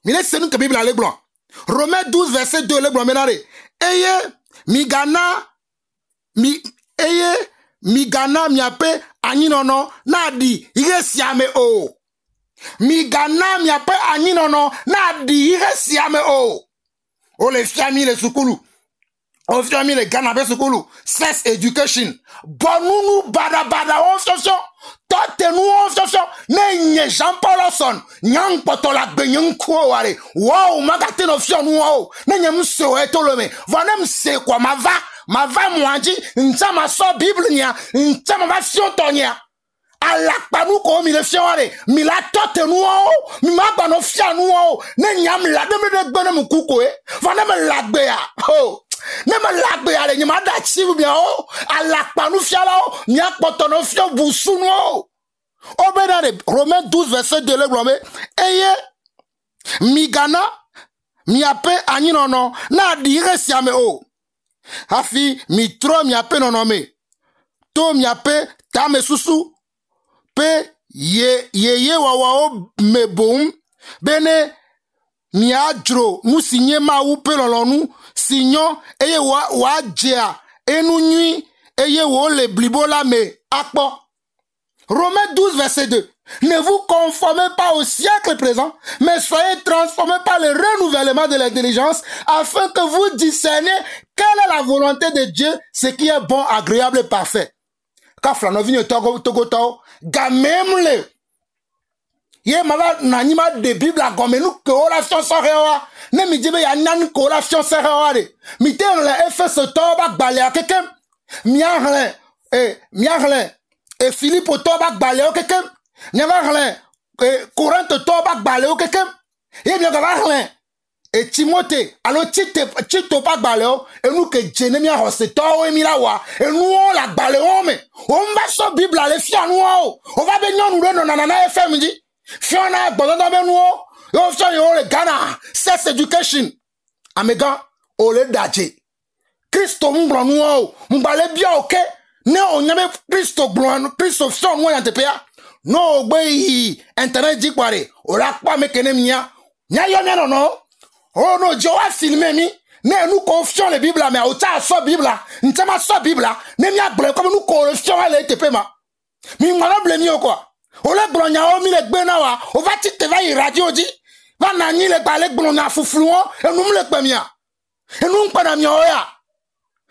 A: mine senu ke Bible ale blanc Romains 12 verset 2 le blanc menare eye migana miape aninono na di iresiame o. Migana miape aninono na di iresiame o. O le fiami le sukulu. O fiami le ganabe sukulu. Sex education. Bonunu bada on soso. Tote nou on soso. Ne nye Jean-Paul Osson. Nyang potola gbenyang kwa wale. Wow, magate no fion wow. Ne nye mse etolome. Vane mse kwa ma va mwanji. Ncha ma so Bible nya. Ncha ma va fion tonya. Alakpa nou ko mi le fion wale. Mi la tote nou wow. Mi ma ba no fion nou wow. Ne nyam la deme de gbene mkuko Vane me lagbe ya. Oh. Ne me lagbe ya le nye ma da chivu bien oh. Alakpa nou fion la oh. Nya potono fion busu nou oh. Obedare Romains 12 verset 2 le glombe eye migana miape ani nono na di resiame o hafi mitro miape nono me to miape tame susu pe ye wawao me boum bene miadro nous signé ma ou pe lolonu signon eye wa jea enu nui eye wo le blibola me akpo. Romains 12 verset 2. Ne vous conformez pas au siècle présent, mais soyez transformés par le renouvellement de l'intelligence, afin que vous discerniez quelle est la volonté de Dieu, ce qui est bon, agréable et parfait. Quand Flanovine Togoto, gamemle, ye mava nanima de Bible a gomenu que relation serewa, ne mi dibe ya nan ko relation serewa de, mi te le FS toba balea kekem, miarle, et Philippe Toba baleo kekem, Nyava Courante Toba baleo kekem, et bien et Timothée, alors Tito pas baleo, et nous que Jérémie Rosseto et Milawa, et nous on la baleo, mais on va sur Bible à les fier nous, on va venir nous donner nanana FM dit, Fiona, bon dans nous, on fait le Ghana, sex education, Amega, ole daje, Christo m'blan nous, m'balé bien ok. Ne on y avait Christo blanc, Christo fion moi en TPA. No bay internet dit quoi o la pas me kene mia. Nya yo non. Oh no Dieu a filmé mi. Ne nous confions les Bible mais au ta so Bible. Ntama so Bible. Ne mia blanc comme nous confions les TP ma. Mi ngala blemi o quoi. O le blanc nya o mi le gbe na wa. O va ti te va y radio di. Va na ni le balek blanc na fufluon et nous le gbe mia. Et nous pas na mia o ya.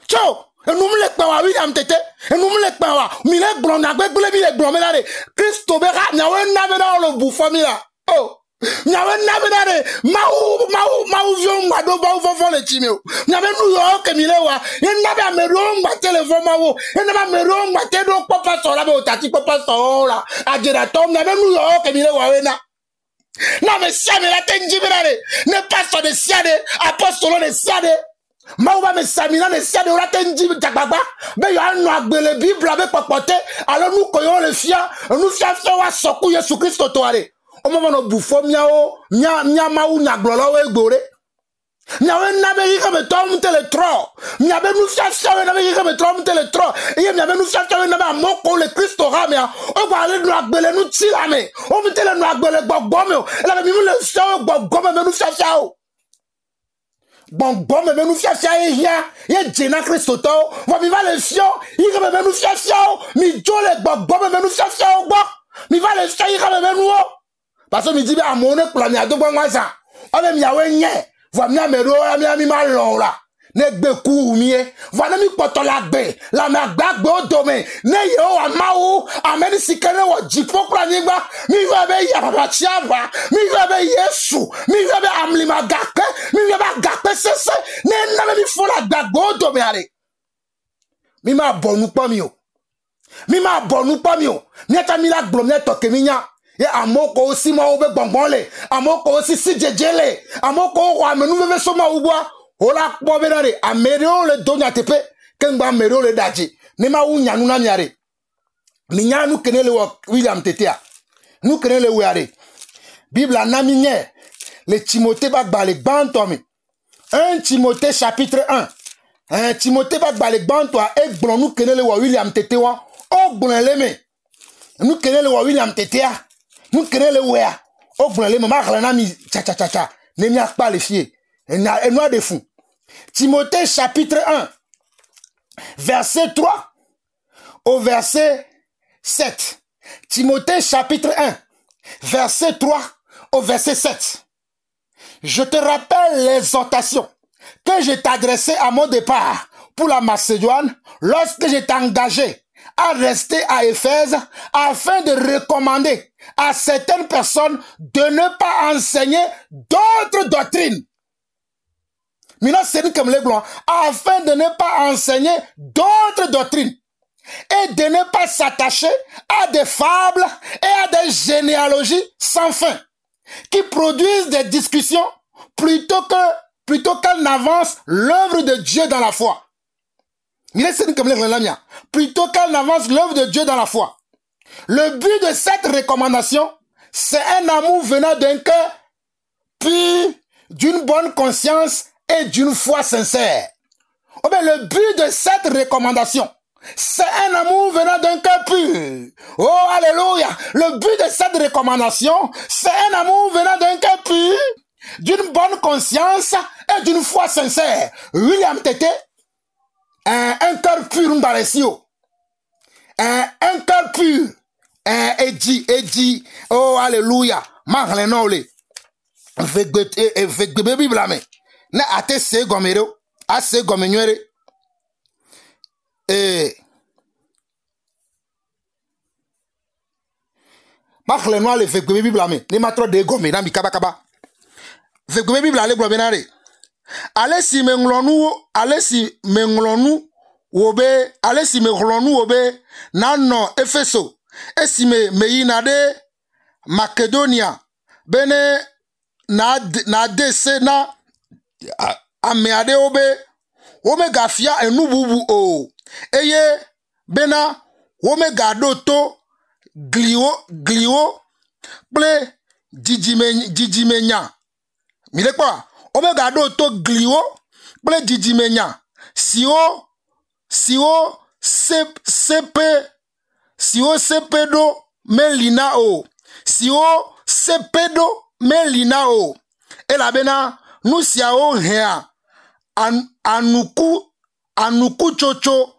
A: Ciao. Et nous me l'ekpawa William Tete, et nous me l'ekpawa, mi le blond na gbe mi le blond melare, Christo bera, nyawe na beda le bouffon mi la. Oh, nyawe na beda de, ma ou vion ma do ba ou fon le timio. Nyawe nou yo ke mi le wa, et na ba me ro ma téléphone ma wo, et na ba me ro ma te do papa so la be o tati papa so la, a jera tom nyawe nou yo ke mi le wa we na. Na me sia me la tenji berare, ne pastor de siade, apostolo de siade. Maouba me samina ne sia de la tenji takbaba be yo anu agbele Bible be popote alors nous koyo le fia nous fia wa soku Yesu Christo to ale o mo no bufo miao nya maou nya glolo we gbore nya we na be yika be tom tele tro nya be nous fia na be yika be tom tele tro e nya be nous fia na ba moko le Christo ha mia o ba le no agbele nu ti la me o mi tele no agbele gbogbo me o la be mi le fia gbogbo me nous fia o bon me nous fia ya Jéna Christo to va mi va le fio il me nous fia mi jole bon me nous fia mi va le fia il me nous parce que mi dit à mon plan ya do bon ça Ome miawe nye. Voa mia mero mia mi ma lon la. Ne gbe ku mie. Voa ne mi poto la gbe. La me agbe o dome. Ne ye o amawu. Ameni sikene wo jipo pra nyigba. Mi vebe yababa chiava. Mi vebe yesu. Mi vebe amlima gakpe. Mi vebe gakpe sese. Ne na mi fola gbe o dome ale. Mi ma bonu pa mi o. Mi ma bonu pa mi o. Mi ta mi la gblom ne toke mi nya. Et amoko aussi ma oube bonbonle, amoko aussi si djele, amoko wa menu veve soma ubwa, ola kwa benare, amereo le donya tepe, kengba amereo le daji, nema u nyanu na miare, minyanu kenele wa William Tetea, nous kenele weare, Bible na minye, le Timothée bagba le bantomi, 1 Timothée chapitre 1, Timothée bagba le bantoa, et blon nous kenele wa William Tetea, oh blon leme, nous kenele wa William Tetea, nous kenele wea o gbonle mama rana mi cha ne mi akpa le fie et noir de fou. Timothée chapitre 1 verset 3 au verset 7. Timothée chapitre 1 verset 3 au verset 7. Je te rappelle l'exhortation que je t'adressais à mon départ pour la Macédoine lorsque je t'ai engagé à rester à Éphèse afin de recommander à certaines personnes de ne pas enseigner d'autres doctrines. Maintenant, c'est comme les blancs, afin de ne pas enseigner d'autres doctrines et de ne pas s'attacher à des fables et à des généalogies sans fin qui produisent des discussions plutôt qu'elles n'avancent l'œuvre de Dieu dans la foi. Plutôt qu'elle n'avance l'œuvre de Dieu dans la foi. Le but de cette recommandation, c'est un amour venant d'un cœur pur, d'une bonne conscience et d'une foi sincère. Oh bien, le but de cette recommandation, c'est un amour venant d'un cœur pur. Oh, alléluia. Le but de cette recommandation, c'est un amour venant d'un cœur pur, d'une bonne conscience et d'une foi sincère. William Tété, un cœur pur m'baressio. Un cœur pur. Et dit, oh, alléluia. Marlenole. Avec bébé Bible, mais. Ne ate se gomero. Ase gomenyere. Marlenole avec bébé Bible, mais. Ne matro de gomé, na mi kaba. Avec bébé Bible, ale globenare. Allez si menglonu wobe, allez si menglonu wobe, nano Efeso, et si meyinade Macedonia, bene na dese na ameade obe, ome gafia enububu o, eye bena ome gadoto glio, ple didimenya, mile quoi? Omega do to glio, ple didimenya, sio sepedo melina o, sio sepedo melina o, et la bena, nous siao hea, anuku chocho,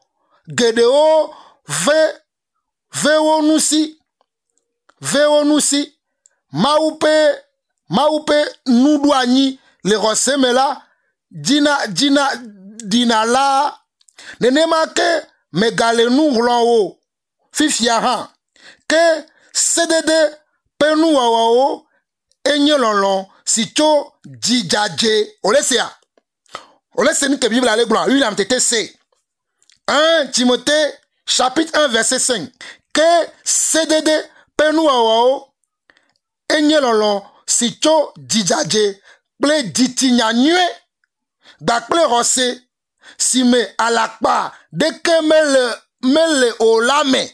A: gedeo, veo nusi, maupe nuduani, le rosemela, dina la, nenema ke megalenu roulant fifiahan, ke cdd penu wawao, enyelolon, sito djadje, olesea ni ke Bible ale blanc, William Tété C. 1 Timothée chapitre 1 verset 5, ke cdd penu wawao, enyelolon, sito djadje, ple ditinya nyue, dakple rose, si me alakpa, deke mele o lame.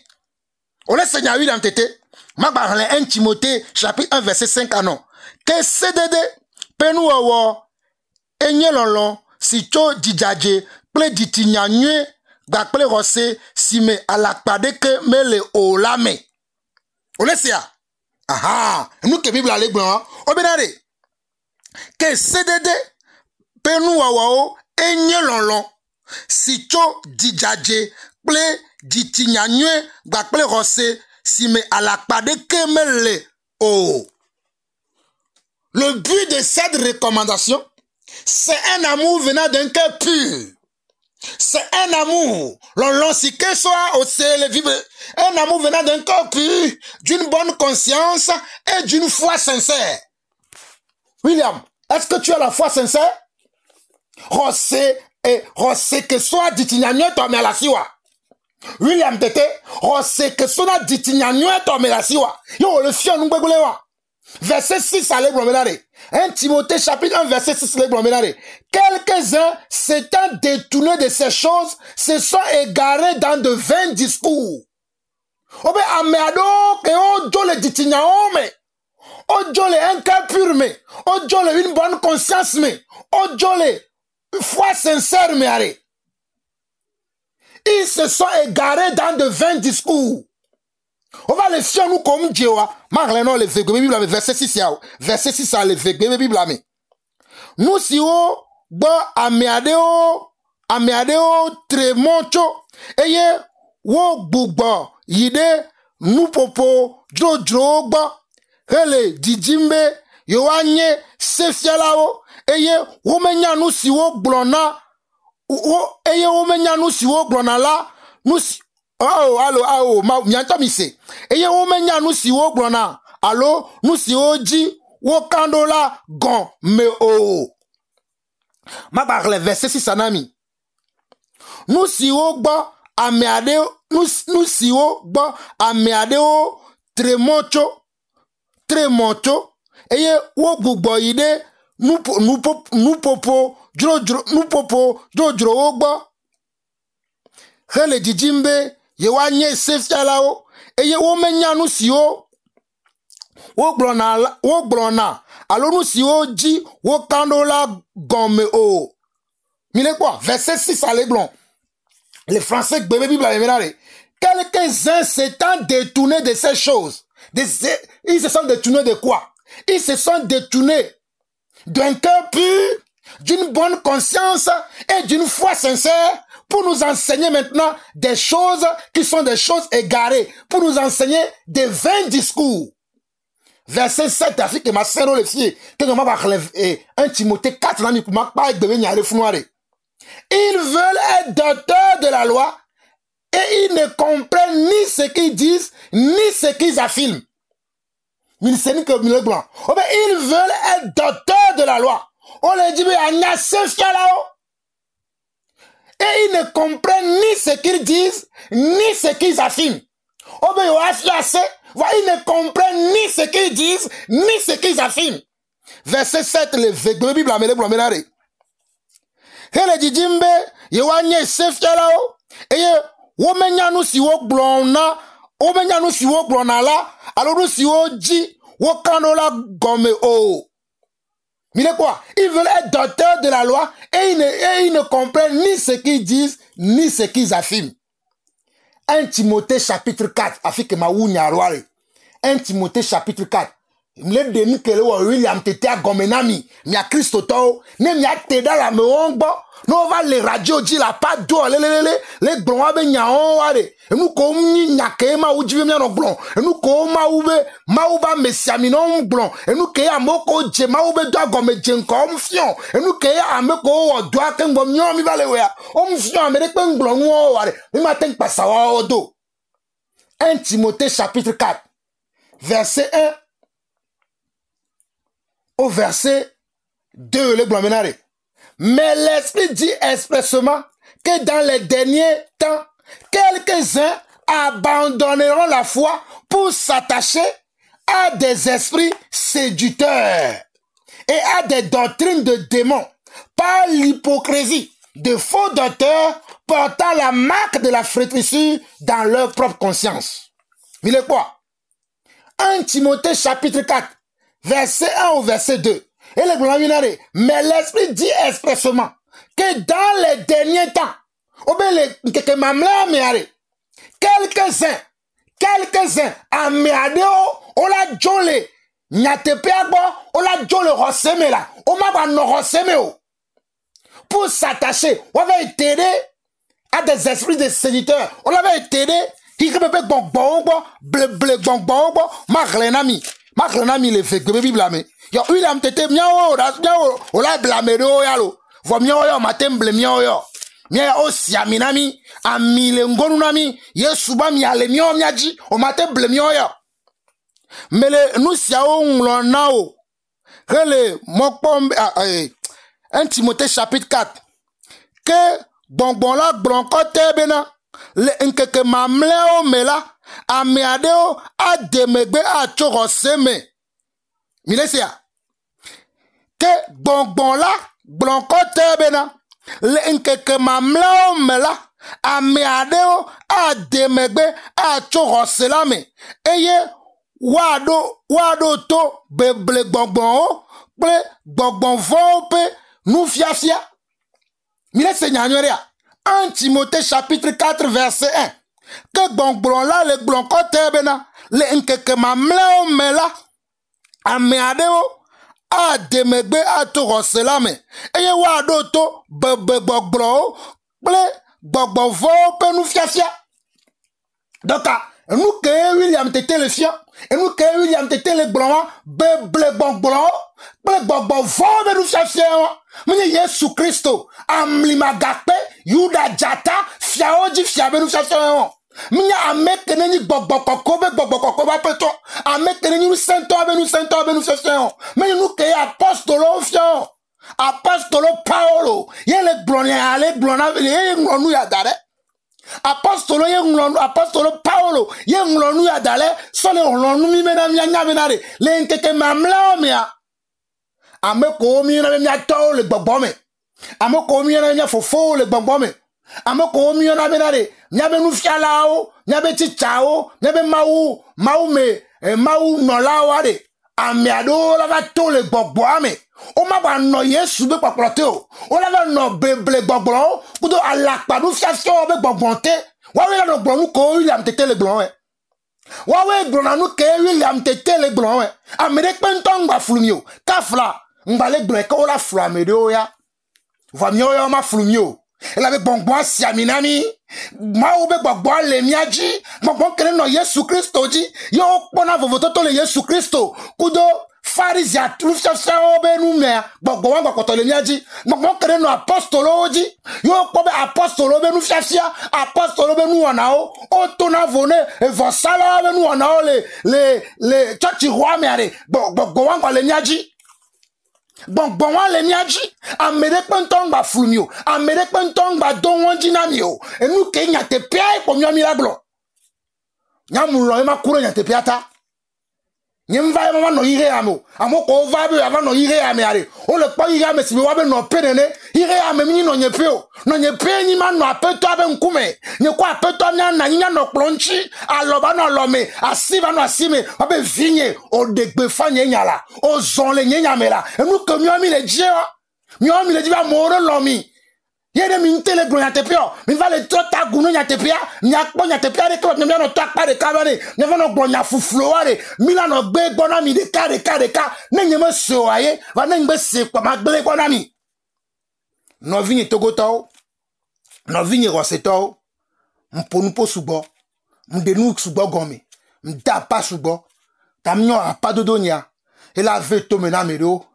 A: On est Seigneur William Tété, ma parle 1 Timothée, chapitre 1, verset 5 anon. Que CDD, penou awo, enyelolon, si cho djadje, ple ditinya nyue, dakple rose, si me alakpa, deke mele o lame. On est Seigneur. Aha, nous que Bible allait blanc, obénare. Que CDD, penou awao, enyelolon, si cho djadje, ple ditinyanywe, bakple rose, si me alakpa de kemele o. le but de cette recommandation, c'est un amour venant d'un cœur pur. C'est un amour, que soit aussi le vivre, un amour venant d'un cœur pur, d'une bonne conscience et d'une foi sincère. William, est-ce que tu as la foi sincère? Rosé que soit ditinyanyo tome la siwa. William Tete, rosé que soit ditinyanyo tome la siwa. Yo, le fion nous begoulewa. Verset 6 à l'Église. 1 Timothée chapitre 1 verset 6 à l'Église. Quelques-uns s'étant détournés de ces choses se sont égarés dans de vains discours. Obe ameado que ojo le ditinyaome. Ojo le un cœur pur mais. Ojo le une bonne conscience mais. Ojo le foi sincère mais arrête. Ils se sont égarés dans de vains discours. On va les fier nous comme Dieu. Marlène le Bible verset 6 verset 6 à le Bible. Nous si o bo ameadeo tremoncho eye wo gbugbo yide nu popo jodro gbo hele dijimbe yo anye sefialao eye wo menya nu si wo gblona eye wo menya nu si wo gblona la nu si allo ma mianta mi se eye wo menya nu si wo gblona allo nu si oji wo kandola gon me o ma parle verset 6 anami nu si wo gbo ameade nu si wo gbo ameade o tremocho eye wo gbugbo ide nu popo jojro wo gbo hele dijimbe ye wa nye sefialao eye wo menya nu si wo glona alo nu si wo ji wo kandola gomme o mille quoi verset 6 à l'Églon les français bébé bible quelques-uns s'étant détournés de ces choses ils se sont détournés de quoi? Ils se sont détournés d'un cœur pur, d'une bonne conscience et d'une foi sincère pour nous enseigner maintenant des choses qui sont des choses égarées, pour nous enseigner des vains discours. Verset 7, Afrique, ma sœur, le fier, que ma relève 1 Timothée 4, ils veulent être docteurs de la loi et ils ne comprennent ni ce qu'ils disent, ni ce qu'ils affirment. Ils veulent être docteurs de la loi. On les dit, et ils ne comprennent ni ce qu'ils disent, ni ce qu'ils affirment. Ils ne comprennent ni ce qu'ils disent, ni ce qu'ils affirment. Verset 7, le Bible, hele dijimbe yewanye sefialao eye womenya nu si wo glona la alors nu si wo ji wo kanola gomme o mille quoi ils veulent être docteurs de la loi et ils ne comprennent ni ce qu'ils disent ni ce qu'ils affirment. 1 Timothée chapitre 4 afike mawunya roare 1 Timothée chapitre 4 mle demi kele wa William Tete gomenami mi a Kristo to ne mi a teda la me wongbo no va les radio di la pas do le glon abe nyaon ware enu ko mni nyake ma ujibe mi no glon enu ko ma uba mesiami no glon enu ke amoko je ma ube do gome je nko mfion enu ke ameko wo do akenbo mi o mi bale we o mfion amere pe glon wo ware mi ma ten pasa wa odo 1 Timothée chapitre 4 verset 1 au verset 2, le blâmenare. Mais l'Esprit dit expressement que dans les derniers temps, quelques-uns abandonneront la foi pour s'attacher à des esprits séducteurs et à des doctrines de démons par l'hypocrisie de faux docteurs portant la marque de la flétrissure dans leur propre conscience. Il est quoi? 1 Timothée chapitre 4 verset 1 au verset 2. Et le blâminare, mais l'Esprit dit expressement que dans les derniers temps, quelques-uns, améadeo, ola jole, nyatepeagbo, ola jole rosemela, omaba no rosemeo, pour s'attacher, on va être à des esprits de séducteurs, on va être qui peut bon, bleu, marlenami. Ma grana mi le fait que Bible blâmer. Yo William tete miao o la blâmer do yalo. Vo miao yo matem blé miao yo. Mia o siaminami a mile ngonu nami Yesu ba mi ale miao miaji o matem blé miao yo. Mele nous siao nglona o. Rele mokpom 1 Timothée chapitre 4. Que bonbon la blanco tebena le nkeke mamleo mela ameadeo a demegbe a choro seme. Milesia. Que bonbon la blanco tebena le nkeke mamleo mela ameadeo a demegbe a choro selame. Eye wado to beble bonbon o ple bonbon vope nous fiafia. Milesia nyanyorea. 1 Timothée chapitre 4 verset 1. Que bonbon là le blanco tebena le nkeke mamleo mela ameadeo a demegbe a to selame. Eye wado to bebe bonbon ple bonbon vope nous fiafia. Donc nous que William tete le fian et nous que William tete le blanc bebe bonbon ple bonbon vope nous fiafia. Mwenye Yesu Kristo amlimagape Yuda Jata fiaoji fiabe nous fiafia. Mwenye amekene ni bobokokobe peto amekene ni sento abe nous fiafia. Mwenye nous ke apostolo fian apostolo Paolo yele glonia ale glona ye nglonu ya dare apostolo ye nglonu apostolo Paolo ye nglonu ya dare sole nglonu mi mena nya benare le nkeke mamla mea ame ko mi na me ato le gbogbo ame ko mi na nya fofo le gbogbo ame ko mi na be na re nya be nu fiala o nya be chicha o nya be mau no la wa de ame ado la va to le gbogbo ame o ma ba no Yesu be paprote o la va no beble gbogbo o kudo alapa nu fiafio be gbogbo te wa we no gbonu ko William tete le gbon wa we gbona nu ke William tete le gbon amere penton gba flumio kafla mbale bleke ola flamedo ya vamio ya ma flumio ela be bonbon siaminami ma obe gbogbo le miaji bonbon kele no Yesu Kristo ji yo pona vovoto to le Yesu Kristo kudo farisia trufsa obe nu me gbogbo wa gbokoto le miaji bonbon kele no apostolo ji yo pobe apostolo be nu fiafia apostolo be nu wana o to na vone e vosala be nu wana o le church roi me are gbogbo wa le miaji bonbon wa le miaji amere penton gba flumio amere penton gba don won jinamio enu ke nyate pia po mi mirablo nyamulo e makuro nyate piata nyemva mama no ire amo amoko va be ava no ire ame are o le pa ire ame sibe wa be no penene ire ame mi no nyepeo no nyepe ni ma no apeto abe nkume ne ko apeto nya na nya no plonchi aloba no lome asiba no asime wa be vinye o degbe fanye nyala o zonle nyamela enu ke mi le jia mi le diba moro lomi yede mi ntele gro nyate pio mi va le trota gunu nyate pia nyakpo nyate pia de ko mi no to akpa de kabane ne va no gro nya fuflo ware mi la no gbe gbona mi de ka ne nyeme so aye va ne ngbe se kwa ma gbe gbona mi no vinye togoto no vinye roseto mponu po subo mdenu subo gomi mda pa subo tamnyo apa dodonya ela veto mena mero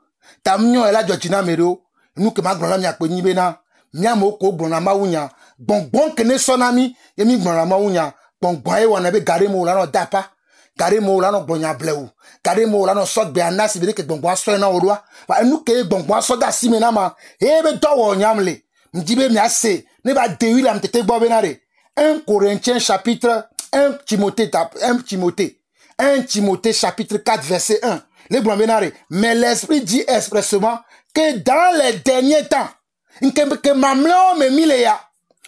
A: tamnyo ela jojina mero nu ke ma gro la mi ape nyibe na miamo ko gbona mawunya bonbon kene sonami yemi gbona mawunya bonbon e wona be gare mo la no dapa gare mo la no gbonya blewu gare mo la no sogbe anasi be ke bonbon aso na orua fa enu ke bonbon aso da sime na ma e be dowo nyamle mjibe mi ase ne ba de William tete gbo be na re 1 Corinthiens chapitre 1 Timothée chapitre 4 verset 1 le bon be na re mais l'esprit dit expressement que dans les derniers temps que mamlo me mileya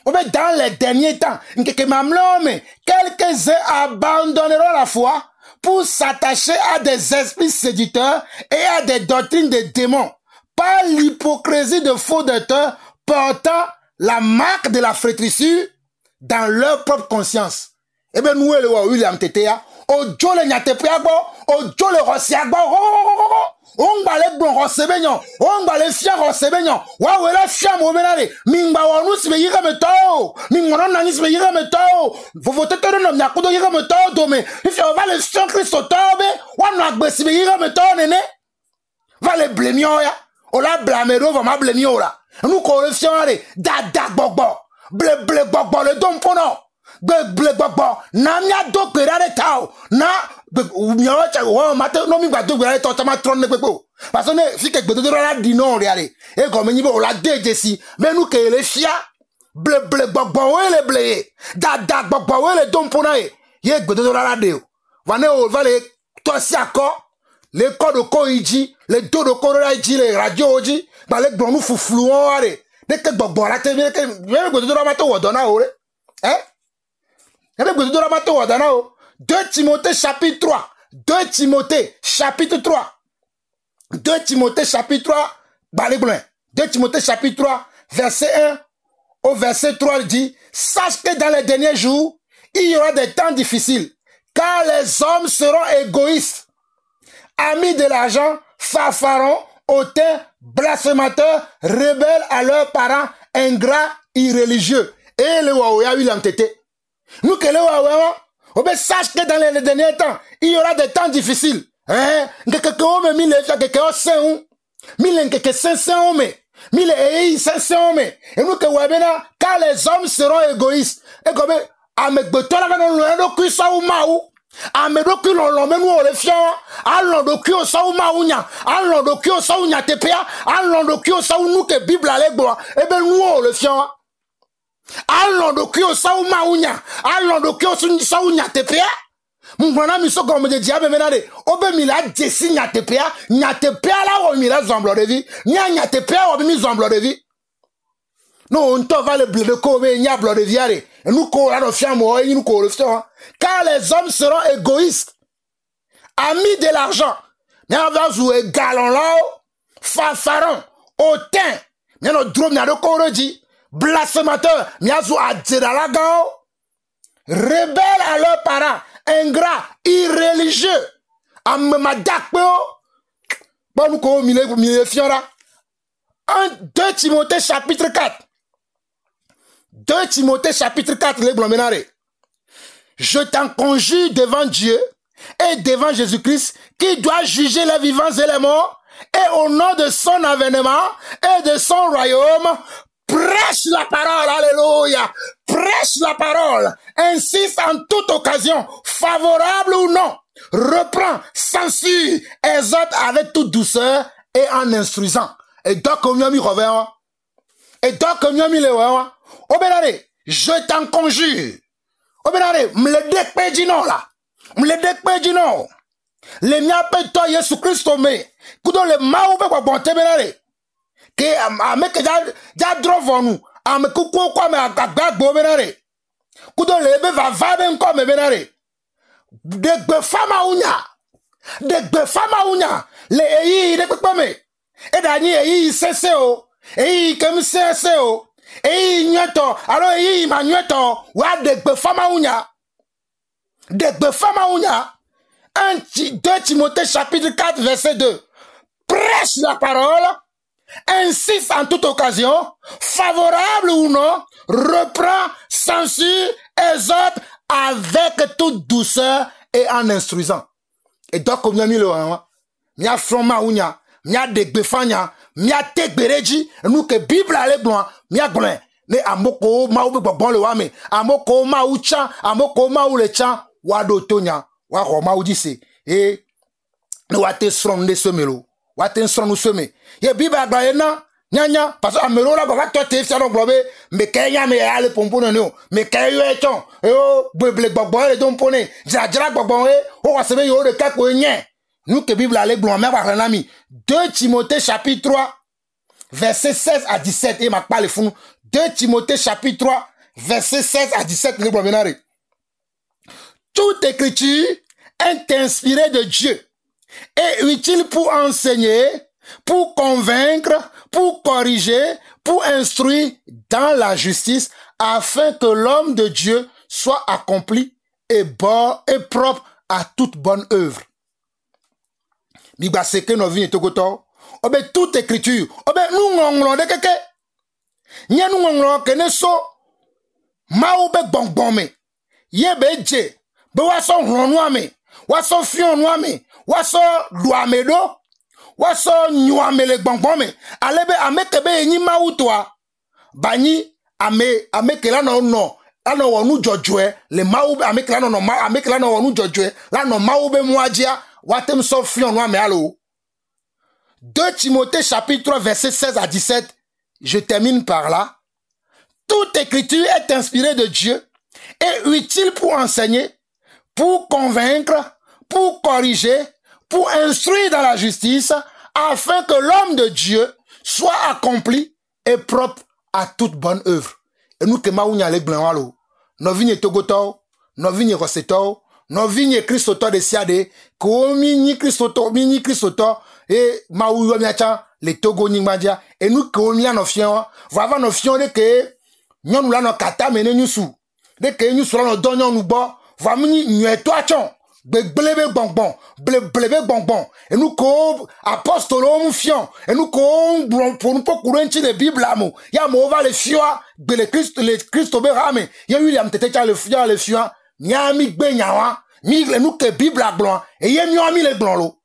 A: obe dans les derniers temps que mamlo me quelques-uns abandonneront la foi pour s'attacher à des esprits séducteurs et à des doctrines de démons par l'hypocrisie de faux docteurs portant la marque de la flétrissure dans leur propre conscience. Eh bien nous le William Tetea ojo le nyatepe agbo, ojo le rosi agbo, Ongba le bon rosebenyon, ongba le fia rosebenyon, wa wela fia mo benare, mingba wonu sibe yire meto, mingwa nani sibe yire meto, vovote te no nyakudo yire meto dome, if you va le Saint Christ tobe, wa no agbe sibe yire meto nene, va le blemio ya, ola blamero va ma blemio la, nous ko le fiare, da gbogbo, ble gbogbo le dom pono, ble gbogbo, na mia do perare tao, na parce que si quelque chose la dit non regardez et comme il va la déjesi mais nous que les chia ble gbogbo le ble da gbogbo le don pona ye gbedo la de vane o va le to si akọ le code ko iji le do de ko la iji le radio oji ba le gbon nu fufulu o are de ke gbogbo la te ke gbedo la ma to wodona o hein e be gbedo la ma to wodona o 2 Timothée chapitre 3. 2 Timothée chapitre 3. 2 Timothée chapitre 3. 2 Timothée chapitre 3, verset 1 au verset 3 il dit, sache que dans les derniers jours, il y aura des temps difficiles, car les hommes seront égoïstes, amis de l'argent, fanfarons, hautains, blasphémateurs, rebelles à leurs parents, ingrats, irréligieux. Et le Waouya, il a entêté. Nous que le Waouya, oh ben sache que dans les derniers temps, il y aura des temps difficiles. Hein? Quelqu'un me mille quelqu'un saint mille quelqu'un saint mais mille et saint mais et nous que wabena car les hommes seront égoïstes. Et comme avec betola dans le cul ça ou maou. Avec le cul on mène nous le fion. Allons le cul ça ou maounya. Allons le cul ça ou nya tepea. Allons le cul ça ou nous que Bible allait boire. Et ben nous le fion. Allons de kio saou maounya, allons de kio saou nyatepea. Mwana miso comme de diable menade. Obe mila jesi nyatepea la o mila zamblo de vie. Nyatepea o mi zamblo de vie. Non, on te va le blé de kove nya blo de viare. Et nous ko la no fiamo et nous ko le fiamo. Car les hommes seront égoïstes, amis de l'argent. Nya va jouer galon là, fanfaron, hautain. Nya no drum nya de ko reji. Blasphémateurs, miazu adjeralagao, rebelles à leurs parents, ingrats, irréligieux, amemadakpeo, bon nous ko mille fiora. 2 Timothée chapitre 4. 2 Timothée chapitre 4, les blomenare. Je t'en conjure devant Dieu et devant Jésus-Christ qui doit juger les vivants et les morts, et au nom de son avènement et de son royaume, prêche la parole, alléluia, prêche la parole, insiste en toute occasion, favorable ou non, reprend, censure, exhorte avec toute douceur et en instruisant. Et donc, comme y'a mis revers, et donc, comme y'a mis le revers, obénare, je t'en conjure, obénare, m'le dekpe di non là, m'le dekpe di non, le miape to Yesu Christo me, kudo le maoupe kwa bonte benare, que ame que ja drovonu ame kuku kwa me agagbo benare kudo lebe va ben ko me benare de gbe fama unya le eyi de pepe me e da ni eyi sese o eyi kem sese o eyi nyeto alo eyi ma nyeto wa de gbe fama unya 2 Timothée chapitre 4 verset 2 prêche la parole, insiste en toute occasion, favorable ou non, reprend, censure, exhorte avec toute douceur et en instruisant. Et donc, comme nous l'avons dit, nous froma unya, nous degbefanya, nous tegbereji, nous que Bible allait blanc, nous blanc. Ne amoko ma ube bon le wame, amoko ma ucha, amoko ma ule chan, wado tonya, wa roma udise. Et nous wate strong de semelo. Waten strong seme ye biba gbaena nyanya parce que amelo la baba to te fiano globe me kenya me ale pompono no me kayo eton o beble gbogbo le don pone jajara gbogbo e o wa sebe yo de kako nye nous que bible ale glon me ba ranami 2 Timothée chapitre 3 verset 16 à 17 et ma parle fou 2 Timothée chapitre 3 verset 16 à 17 le promenare. Toute écriture est inspirée de Dieu et utile pour enseigner, pour convaincre, pour corriger, pour instruire dans la justice, afin que l'homme de Dieu soit accompli et bon et propre à toute bonne œuvre. Biba seke no vi tokoto. Obe toute écriture. Obe nous ngonglo de keke. Nye nous ngonglo kene so. Ma obe bonbon me. Ye be je. Be waso ronwa me. Waso fion me. Waso luame do. Waso nyuame le bonbon me. Alebe amekebe nyi ma utwa. Bani ame kela no. Ano wonu jojwe le maube amekela no amekela no wonu jojwe la no maube moadia watem so fion no me allo 2 Timothée chapitre 3 verset 16 à 17. Je termine par là. Toute écriture est inspirée de Dieu et utile pour enseigner, pour convaincre, pour corriger, pour instruire dans la justice, afin que l'homme de Dieu soit accompli et propre à toute bonne œuvre. Et nous que maounya le blanc no vigne togoto, no vigne roseto, no vigne Christoto de siade, ko mini Christoto et maouyo miacha le togo nyingmandia et nous ko mia no fion, va no fion de que nyon la no kata mene nyusu. De que nyusu la no donyon nou bo, va mini nyueto achon. Blebe bonbon, blebe bonbon. Et nous ko apostolo fion. Et nous ko pour nous pas courir de Bible amo. Ya mo va le fioa, le Christ berame. Ya William tete le fioa le fioa. Nyami gbe nyawa. Mi le nous que Bible a blanc. Et ye mi ami le blanc lo.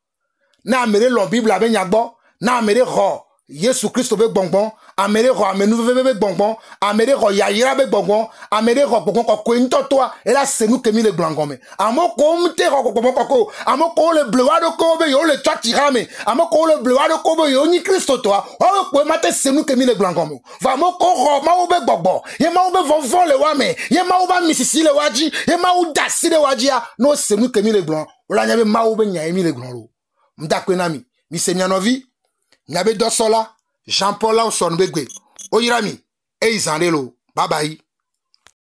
A: Na mere lo Bible a ben nyagbo. Na mere ro. Yesu Christ be bonbon. Amere ro amenu bebe bonbon. Amere ro yayira be bonbon. Amere ro bonbon ko kwento toi. Et là c'est nous que mi le blanc gomme. Amo ko mte ro bonbon ko. Amo ko le blewa de ko be yo le tchatirame. Amo ko le blewa de ko be yo ni Christ toi. O ko mate c'est nous que mi le blanc gomme. Va mo ko ro ma obe bonbon. Ye ma obe vonvon le wame. Ye ma oba misisi le waji. Ye ma ou dasi le wajia. No c'est nous que mi le blanc. Ola nyabe ma obe nya mi le blanc lo. Mda kwenami. Mi se nyanovi. Nyabe dosola. Jean-Paul Lawson Begwe. Oyirami. Eizandelo. Bye bye.